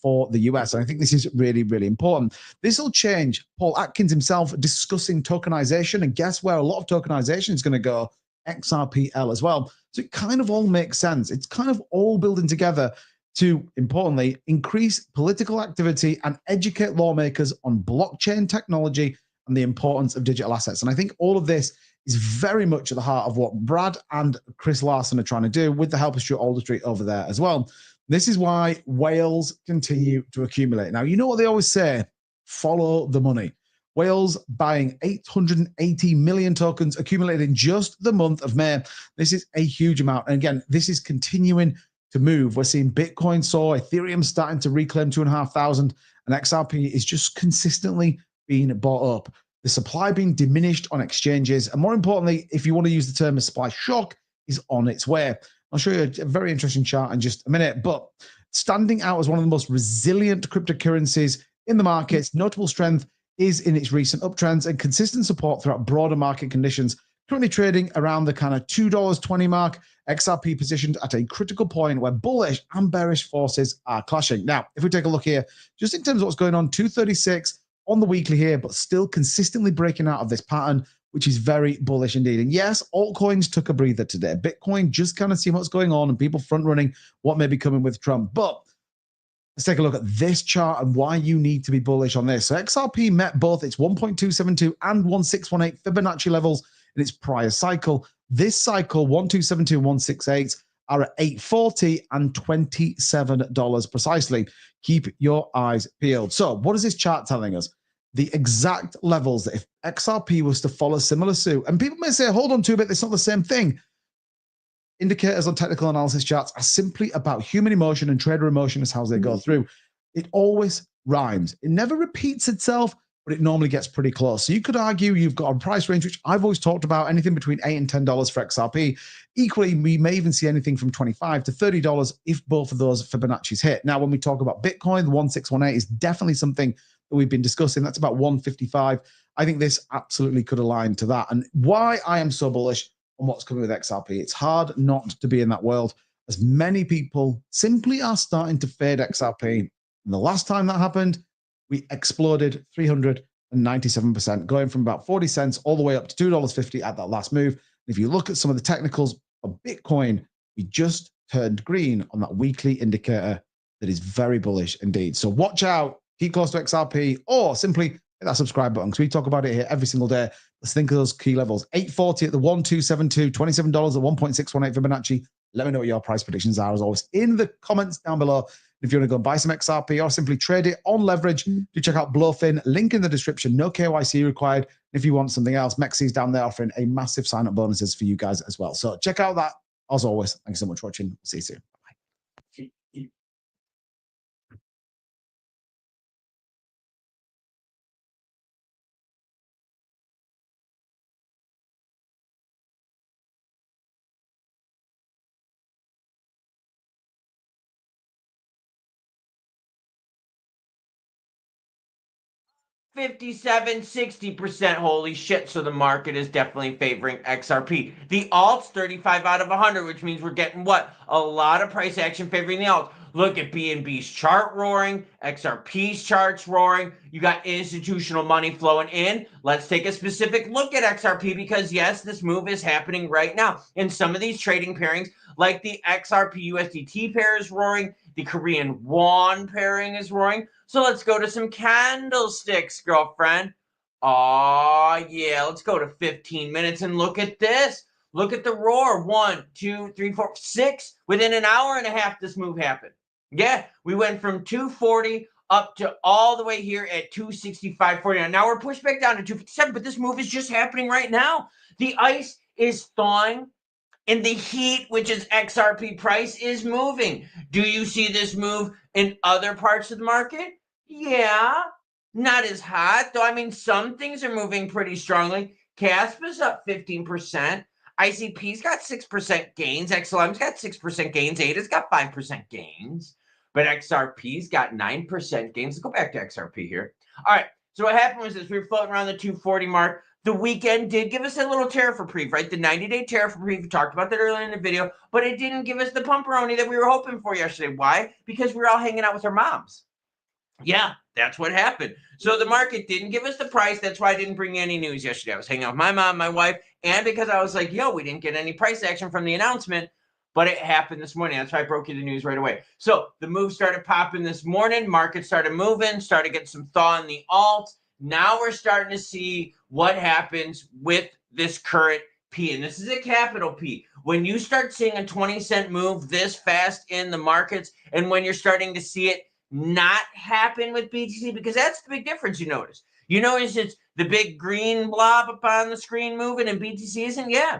for the US. And I think this is really, really important. This will change. Paul Atkins himself discussing tokenization, and guess where a lot of tokenization is going to go? XRPL as well. So it kind of all makes sense. It's kind of all building together to, importantly, increase political activity and educate lawmakers on blockchain technology and the importance of digital assets. And I think all of this is very much at the heart of what Brad and Chris Larson are trying to do with the help of Stuart Alderstreet over there as well. This is why whales continue to accumulate. Now, you know what they always say, follow the money. Whales buying 880 million tokens accumulated in just the month of May. This is a huge amount. And again, this is continuing to move. We're seeing Bitcoin soar, Ethereum starting to reclaim 2,500, and XRP is just consistently being bought up. The supply being diminished on exchanges. And more importantly, if you want to use the term, a supply shock is on its way. I'll show you a very interesting chart in just a minute, but standing out as one of the most resilient cryptocurrencies in the markets, notable strength is in its recent uptrends and consistent support throughout broader market conditions. Currently trading around the kind of $2.20 mark, XRP positioned at a critical point where bullish and bearish forces are clashing. Now, if we take a look here, just in terms of what's going on, 236, on the weekly here, but still consistently breaking out of this pattern, which is very bullish indeed. And yes, altcoins took a breather today. Bitcoin just kind of see what's going on and people front running what may be coming with Trump. But let's take a look at this chart and why you need to be bullish on this. So XRP met both its 1.272 and 1618 Fibonacci levels in its prior cycle. This cycle, 1272 and 168, are at $8.40 and $27 precisely. Keep your eyes peeled. So what is this chart telling us? The exact levels that if XRP was to follow similar suit, and people may say, hold on to a bit, it's not the same thing. Indicators on technical analysis charts are simply about human emotion and trader emotion as how they go through. It always rhymes. It never repeats itself, but it normally gets pretty close. So you could argue you've got a price range, which I've always talked about, anything between $8 and $10 for XRP. Equally, we may even see anything from $25 to $30 if both of those Fibonacci's hit. Now, when we talk about Bitcoin, the 1618 is definitely something that we've been discussing. That's about 155. I think this absolutely could align to that. And why I am so bullish on what's coming with XRP, it's hard not to be in that world, as many people simply are starting to fade XRP. And the last time that happened, we exploded 397%, going from about 40 cents all the way up to $2.50 at that last move. And if you look at some of the technicals of Bitcoin, we just turned green on that weekly indicator that is very bullish indeed. So watch out, keep close to XRP, or simply hit that subscribe button because we talk about it here every single day. Let's think of those key levels. $8.40 at the 1272, $27 at 1.618 Fibonacci. Let me know what your price predictions are, as always, in the comments down below. If you want to go buy some XRP or simply trade it on leverage, do check out Blowfin. Link in the description. No KYC required. If you want something else, Mexi's down there offering a massive sign-up bonuses for you guys as well. So check out that. As always, thanks so much for watching. See you soon. Bye. 57-60%. Holy shit. So the market is definitely favoring XRP. The alts, 35 out of 100, which means we're getting what? A lot of price action favoring the alts. Look at BNB's chart roaring, XRP's charts roaring. You got institutional money flowing in. Let's take a specific look at XRP because, yes, this move is happening right now. In some of these trading pairings, like the XRP USDT pair is roaring, the Korean won pairing is roaring. So let's go to some candlesticks, girlfriend. Oh, yeah, let's go to 15 minutes and look at this. Look at the roar. 1, 2, 3, 4, 6. Within an hour and a half, this move happened. Yeah, we went from 240 up to all the way here at 265.49. Now we're pushed back down to 257, but this move is just happening right now. The ice is thawing, and the heat, which is XRP price, is moving. Do you see this move in other parts of the market? Yeah, not as hot, though. I mean, some things are moving pretty strongly. Caspa's up 15%. ICP's got 6% gains. XLM's got 6% gains. ADA's got 5% gains. But XRP's got 9% gains. Let's go back to XRP here. All right, so what happened was this. We were floating around the 240 mark. The weekend did give us a little tariff reprieve, right? The 90-day tariff reprieve. We talked about that earlier in the video, but it didn't give us the pumperoni that we were hoping for yesterday. Why? Because we were all hanging out with our moms. Yeah, that's what happened. So the market didn't give us the price. That's why I didn't bring you any news yesterday. I was hanging out with my mom, my wife, and because I was like, yo, we didn't get any price action from the announcement, but it happened this morning. That's why I broke you the news right away. So the move started popping this morning. Market started moving, started getting some thaw in the alts. Now we're starting to see what happens with this current P, and this is a capital P. When you start seeing a 20-cent move this fast in the markets, and when you're starting to see it not happen with BTC, because that's the big difference you notice. You notice it's the big green blob up on the screen moving, and BTC isn't. Yeah,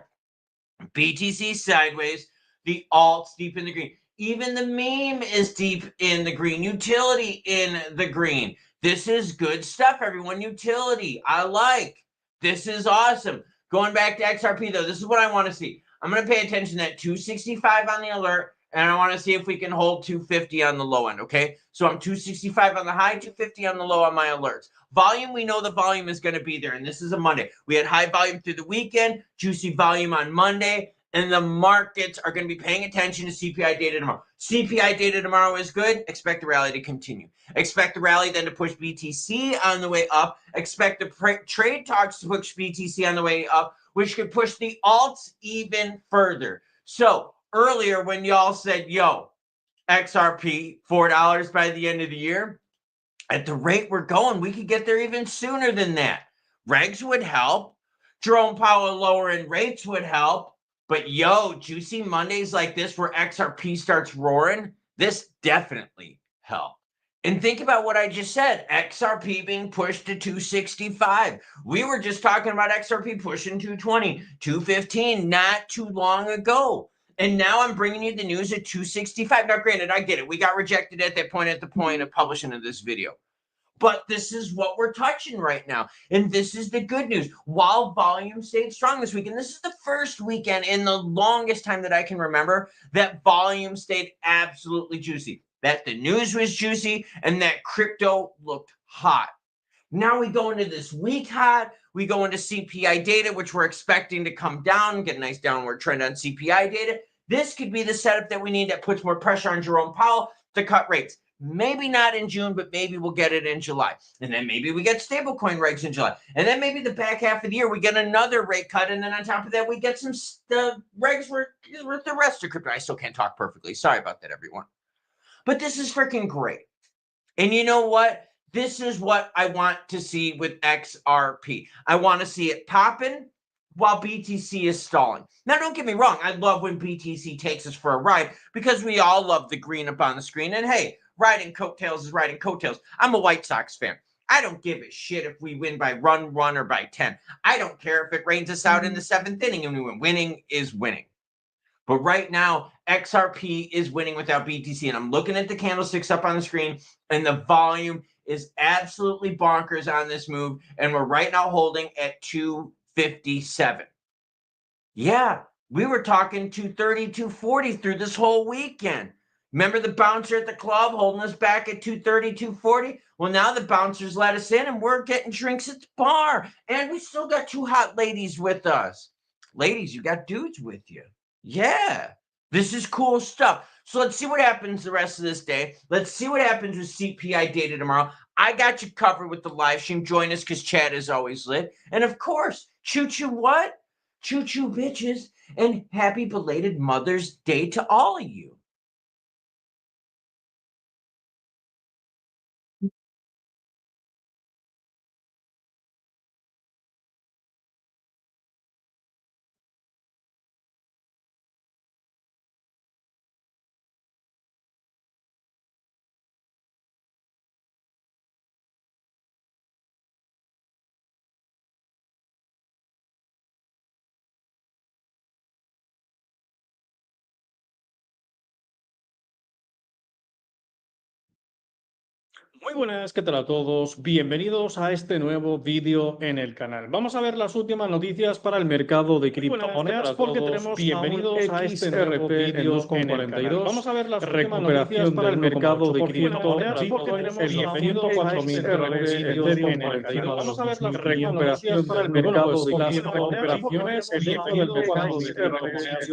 BTC sideways, the alts deep in the green. Even the meme is deep in the green. Utility in the green. This is good stuff, everyone. Utility, I like. This is awesome. Going back to XRP, though, this is what I want to see. I'm going to pay attention to that 265 on the alert, and I want to see if we can hold 250 on the low end, okay? So I'm 265 on the high, 250 on the low on my alerts. Volume, we know the volume is going to be there, and this is a Monday. We had high volume through the weekend, juicy volume on Monday. and the markets are going to be paying attention to CPI data tomorrow. CPI data tomorrow is good. Expect the rally to continue. Expect the rally then to push BTC on the way up. Expect the trade talks to push BTC on the way up, which could push the alts even further. So earlier when y'all said, yo, XRP, $4 by the end of the year, at the rate we're going, we could get there even sooner than that. Regs would help. Jerome Powell lowering rates would help. But yo, juicy Mondays like this where XRP starts roaring, this definitely helped. And think about what I just said, XRP being pushed to 265. We were just talking about XRP pushing 220, 215 not too long ago. And now I'm bringing you the news at 265. Now, granted, I get it. We got rejected at that point at the point of publishing of this video. But this is what we're touching right now. And this is the good news. While volume stayed strong this weekend, this is the first weekend in the longest time that I can remember that volume stayed absolutely juicy. That the news was juicy and that crypto looked hot. Now we go into this week hot. We go into CPI data, which we're expecting to come down, get a nice downward trend on CPI data. This could be the setup that we need that puts more pressure on Jerome Powell to cut rates. Maybe not in June, but maybe we'll get it in July. And then maybe we get stablecoin regs in July. And then maybe the back half of the year, we get another rate cut. And then on top of that, we get some regs with the rest of crypto. I still can't talk perfectly. Sorry about that, everyone. But this is freaking great. And you know what? This is what I want to see with XRP. I want to see it popping while BTC is stalling. Now, don't get me wrong. I love when BTC takes us for a ride because we all love the green up on the screen. And hey, riding coattails is riding coattails. I'm a White Sox fan. I don't give a shit if we win by run, or by 10. I don't care if it rains us out in the 7th inning and we win. Winning is winning. But right now, XRP is winning without BTC. And I'm looking at the candlesticks up on the screen, and the volume is absolutely bonkers on this move. And we're right now holding at 257. Yeah, we were talking 230, 240 through this whole weekend. Remember the bouncer at the club holding us back at 230, 240? Well, now the bouncers let us in, and we're getting drinks at the bar. And we still got 2 hot ladies with us. Ladies, you got dudes with you. Yeah, this is cool stuff. So let's see what happens the rest of this day. Let's see what happens with CPI data tomorrow. I got you covered with the live stream. Join us because chat is always lit. And of course, choo-choo what? Choo-choo bitches. And happy belated Mother's Day to all of you. Muy buenas, ¿qué tal a todos? Bienvenidos a este nuevo vídeo en el canal. Vamos a ver las últimas noticias para el mercado de criptomonedas porque tenemos bienvenidos a este nuevo vídeo en el canal. Vamos a ver las últimas noticias para el mercado de criptomonedas porque tenemos el 104.000 en el canal. Vamos a ver las recuperación para el mercado de recuperaciones, el índice del mercado de criptomonedas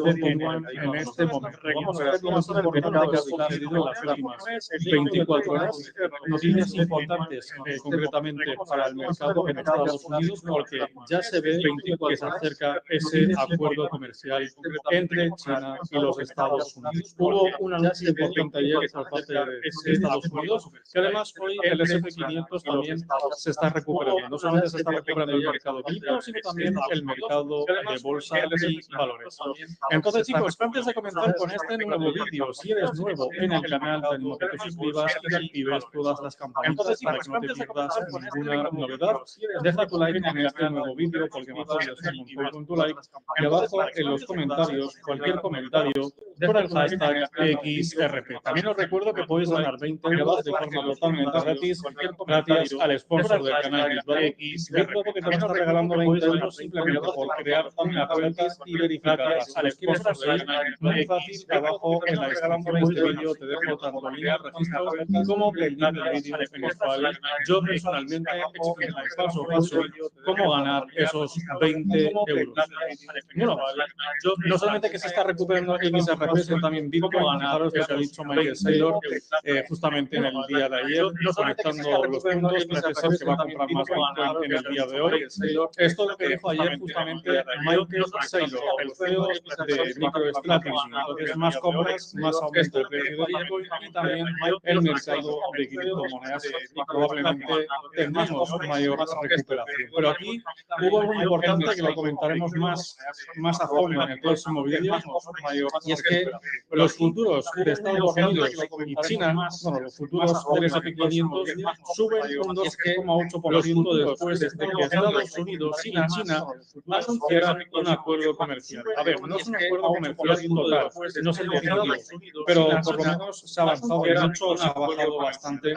en este momento. Vamos a ver lo más importante que ha sucedido en las últimas 24 horas. Noticias importantes, concretamente para el mercado en Estados Unidos, porque ya se ve que se acerca ese acuerdo comercial entre China y los Estados Unidos. Hubo un anuncio importante ayer por parte de Estados Unidos, que además hoy el S&P 500 también se está recuperando. No solamente se está recuperando el mercado cripto, sino también el mercado de bolsa y valores. Entonces, chicos, antes de comenzar con este nuevo vídeo, si eres nuevo en el canal, te animo a que te suscribas y actives todas las campanitas para que no te pierdas ninguna novedad. Deja tu like en este nuevo vídeo porque me apoyas un montón con tu like. Y abajo en los comentarios, cualquier comentario por el hashtag XRP. También os recuerdo que podéis ganar 20 euros de forma totalmente gratis gracias al sponsor del canal virtual XRP, que te va a estar regalando 20 euros simplemente por crear una cuenta y verificarla. Si los quieres conseguir, muy fácil, abajo en la descripción de este vídeo te dejo tanto el link de registro como el link del vídeo en el cual yo personalmente explico paso a paso cómo ganar esos 20 euros. Bueno, no solamente que se está recuperando XRP, sino también Bitcoin. Fijaros lo que ha dicho Michael Saylor justamente en el día de ayer, conectando los puntos, parece ser que va a comprar más Bitcoin en el día de hoy. Esto es lo que dijo ayer justamente Michael Saylor, el CEO de MicroStrategy. Entonces, más compras, más aumento del precio de Bitcoin y también el mercado de criptomonedas. Probablemente tendremos mayor recuperación. Pero aquí hubo algo importante que lo comentaremos más a fondo en el próximo vídeo, y es que los futuros de Estados Unidos y China, bueno, los futuros del S&P 500 suben un 2,8% después de que Estados Unidos y China anunciaran un acuerdo comercial. A ver, no es un acuerdo comercial total, no es el definitivo, pero por lo menos se ha avanzado mucho, se ha bajado bastante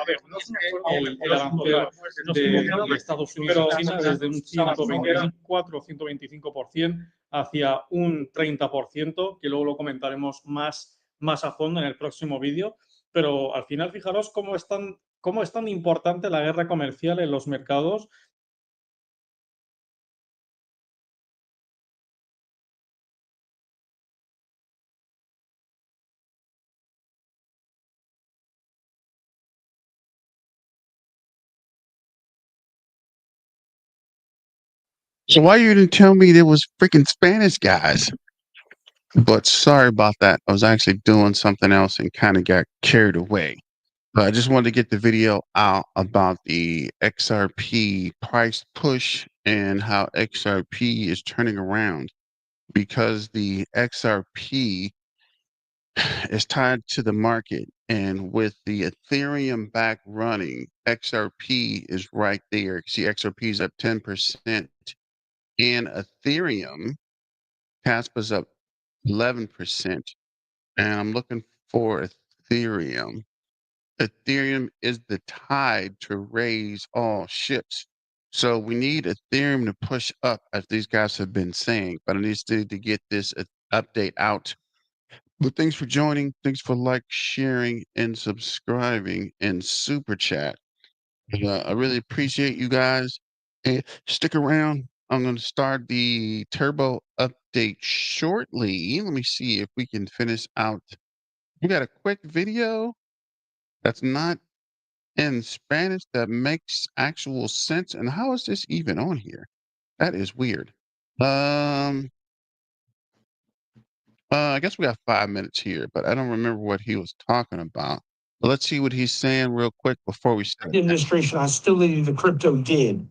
el arancel de Estados Unidos y China desde un 124 o 125% hacia un 30%, que luego lo comentaremos más a fondo en el próximo vídeo. Pero al final, fijaros cómo es tan importante la guerra comercial en los mercados. So why you didn't tell me there was freaking Spanish guys? But sorry about that. I was actually doing something else and kind of got carried away. But I just wanted to get the video out about the XRP price push and how XRP is turning around, because the XRP is tied to the market, and with the Ethereum back running, XRP is right there. See, XRP is up 10%, and Ethereum, Caspa's up 11%, and I'm looking for Ethereum. Ethereum is the tide to raise all ships. So we need Ethereum to push up, as these guys have been saying, but I need to get this update out. But thanks for joining. Thanks for sharing, and subscribing, and super chat. I really appreciate you guys. And stick around. I'm going to start the turbo update shortly. Let me see if we can finish out. We got a quick video that's not in Spanish that makes actual sense. And how is this even on here? That is weird. I guess we got 5 minutes here, but I don't remember what he was talking about. But let's see what he's saying real quick before we start. The administration hostility to crypto did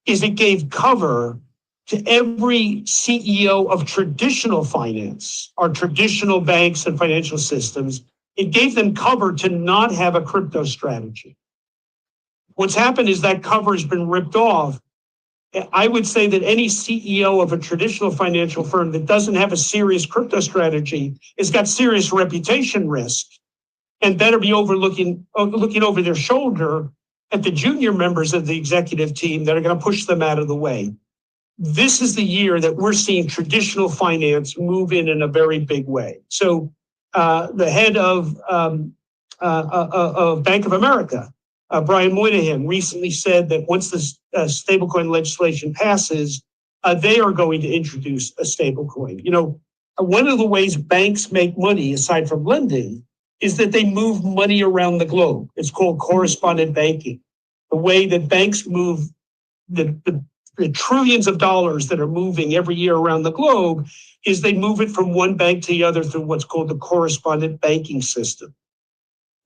is it gave cover to every CEO of traditional finance, our traditional banks and financial systems. It gave them cover to not have a crypto strategy. What's happened is that cover has been ripped off. I would say that any CEO of a traditional financial firm that doesn't have a serious crypto strategy has got serious reputation risk, and better be looking over their shoulder at the junior members of the executive team that are going to push them out of the way. This is the year that we're seeing traditional finance move in a very big way. So the head of Bank of America, Brian Moynihan, recently said that once the stablecoin legislation passes, they are going to introduce a stablecoin. You know, one of the ways banks make money, aside from lending, is that they move money around the globe. It's called correspondent banking. The way that banks move the trillions of dollars that are moving every year around the globe is they move it from one bank to the other through what's called the correspondent banking system.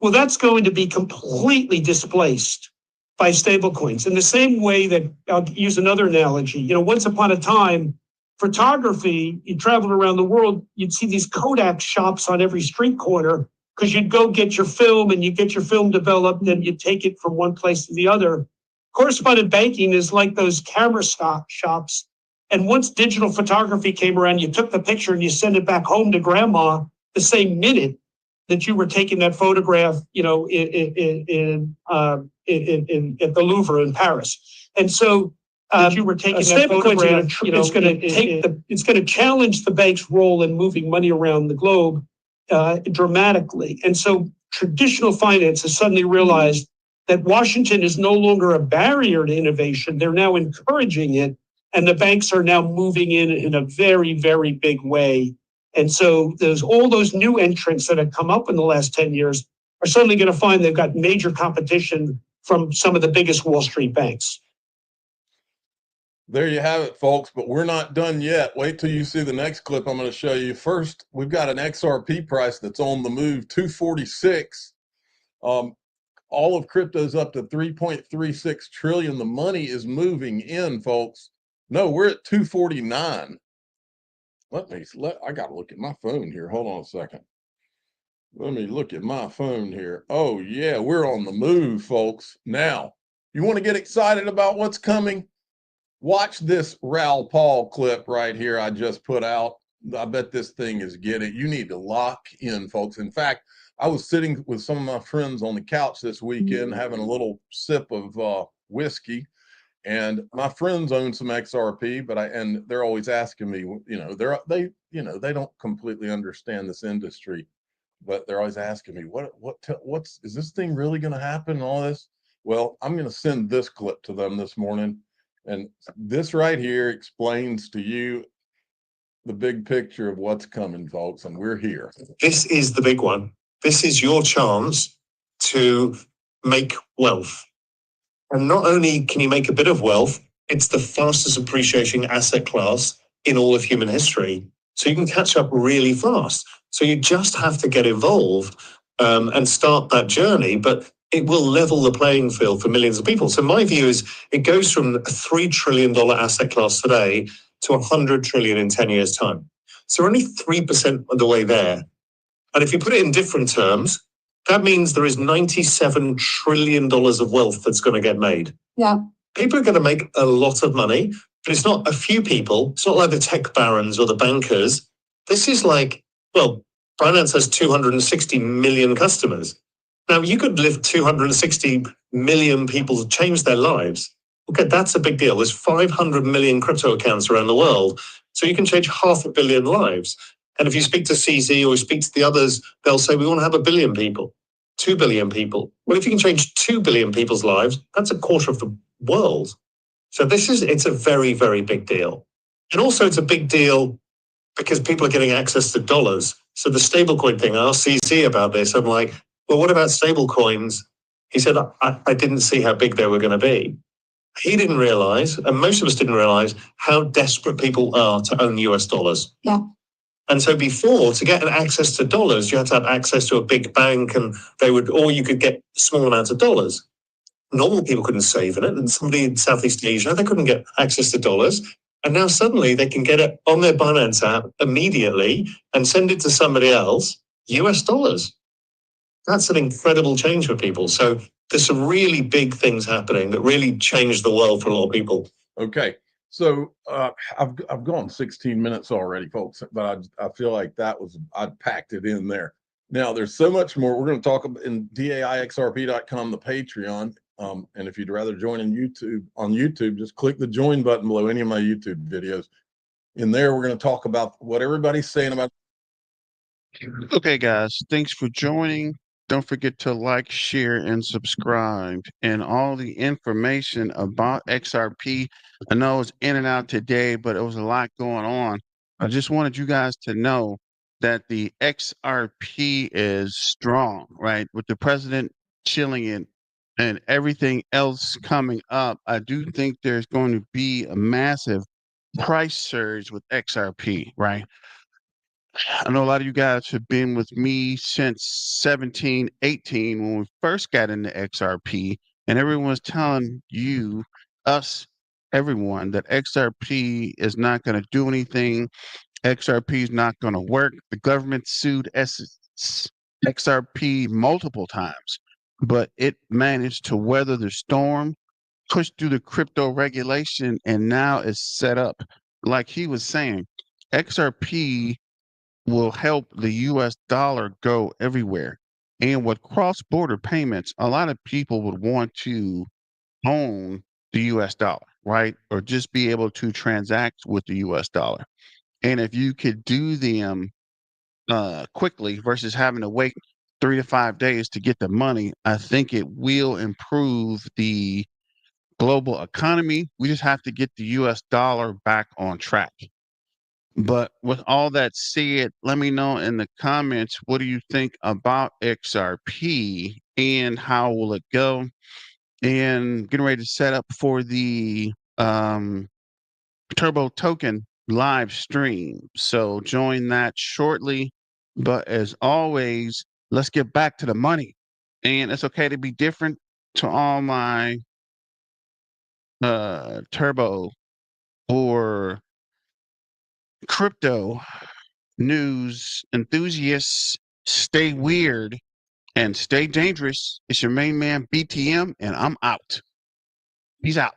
Well, that's going to be completely displaced by stablecoins. In the same way that, I'll use another analogy, you know, once upon a time, photography, you traveled around the world, you'd see these Kodak shops on every street corner, because you'd go get your film and you get your film developed and you take it from one place to the other. Correspondent banking is like those camera shops. And once digital photography came around, you took the picture and you send it back home to grandma, the same minute that you were taking that photograph, you know, at the Louvre in Paris. And so you were taking that photograph, it's going to challenge the bank's role in moving money around the globe dramatically. And so traditional finance has suddenly realized that Washington is no longer a barrier to innovation. They're now encouraging it. And the banks are now moving in a very, very big way. And so there's all those new entrants that have come up in the last 10 years are suddenly going to find they've got major competition from some of the biggest Wall Street banks. There you have it, folks, but we're not done yet. Wait till you see the next clip I'm going to show you. First, we've got an XRP price that's on the move, 246. All of crypto's up to 3.36 trillion. The money is moving in, folks. No, we're at 249. I got to look at my phone here. Hold on a second. Let me look at my phone here. Oh, yeah, we're on the move, folks. Now, you want to get excited about what's coming? Watch this Raoul Paul clip right here I just put out. I bet this thing is getting, you need to lock in, folks. In fact, I was sitting with some of my friends on the couch this weekend having a little sip of whiskey, and my friends own some XRP, and they're always asking me, you know, they don't completely understand this industry, but they're always asking me, what's is this thing really going to happen and all this? Well, I'm going to send this clip to them this morning. And this right here explains to you the big picture of what's coming, folks, and we're here. This is the big one. This is your chance to make wealth. And not only can you make a bit of wealth, it's the fastest appreciating asset class in all of human history. So you can catch up really fast. So you just have to get involved and start that journey. But it will level the playing field for millions of people. So my view is it goes from a $3 trillion asset class today to 100 trillion in 10 years' time. So we're only 3% of the way there. And if you put it in different terms, that means there is $97 trillion of wealth that's going to get made. Yeah. People are going to make a lot of money, but it's not a few people. It's not like the tech barons or the bankers. This is like, well, Binance has 260 million customers. Now, you could live 260 million people to change their lives. Okay, that's a big deal. There's 500 million crypto accounts around the world. So you can change 500 million lives. And if you speak to CZ or you speak to the others, they'll say, we want to have 1 billion people, 2 billion people. Well, if you can change 2 billion people's lives, that's a quarter of the world. So it's a very, very big deal. And also it's a big deal because people are getting access to dollars. So the stablecoin thing, I asked CZ about this. I'm like, well, what about stable coins? He said, I didn't see how big they were going to be. He didn't realize, and most of us didn't realize, how desperate people are to own US dollars. Yeah. And so before, to get access to dollars, you had to have access to a big bank and or you could get small amounts of dollars. Normal people couldn't save in it. And somebody in Southeast Asia, they couldn't get access to dollars. And now suddenly they can get it on their Binance app immediately and send it to somebody else, US dollars. That's an incredible change for people. So there's some really big things happening that really changed the world for a lot of people. Okay. So I've gone 16 minutes already, folks, but I feel like I packed it in there. Now there's so much more. We're going to talk about in daixrp.com, the Patreon. And if you'd rather join on YouTube, just click the join button below any of my YouTube videos. In there, we're going to talk about what everybody's saying about. Okay, guys, thanks for joining. Don't forget to like, share, and subscribe. And all the information about XRP, I know it's in and out today, but it was a lot going on. I just wanted you guys to know that the XRP is strong, right? With the president chilling in and everything else coming up, I do think there's going to be a massive price surge with XRP, right? I know a lot of you guys have been with me since 17, 18 when we first got into XRP, and everyone's telling everyone that XRP is not going to do anything. XRP is not going to work. The government sued XRP multiple times, but it managed to weather the storm, push through the crypto regulation, and now is set up. Like he was saying, XRP will help the US dollar go everywhere. And with cross border payments, a lot of people would want to own the US dollar, right? Or just be able to transact with the US dollar. And if you could do them quickly versus having to wait 3 to 5 days to get the money, I think it will improve the global economy. We just have to get the US dollar back on track. But with all that said, let me know in the comments, what do you think about XRP and how will it go? And getting ready to set up for the Turbo Token live stream. So join that shortly. But as always, let's get back to the money. And it's okay to be different. To all my Turbo or crypto news enthusiasts, stay weird and stay dangerous. It's your main man BTM, and I'm out. Peace out.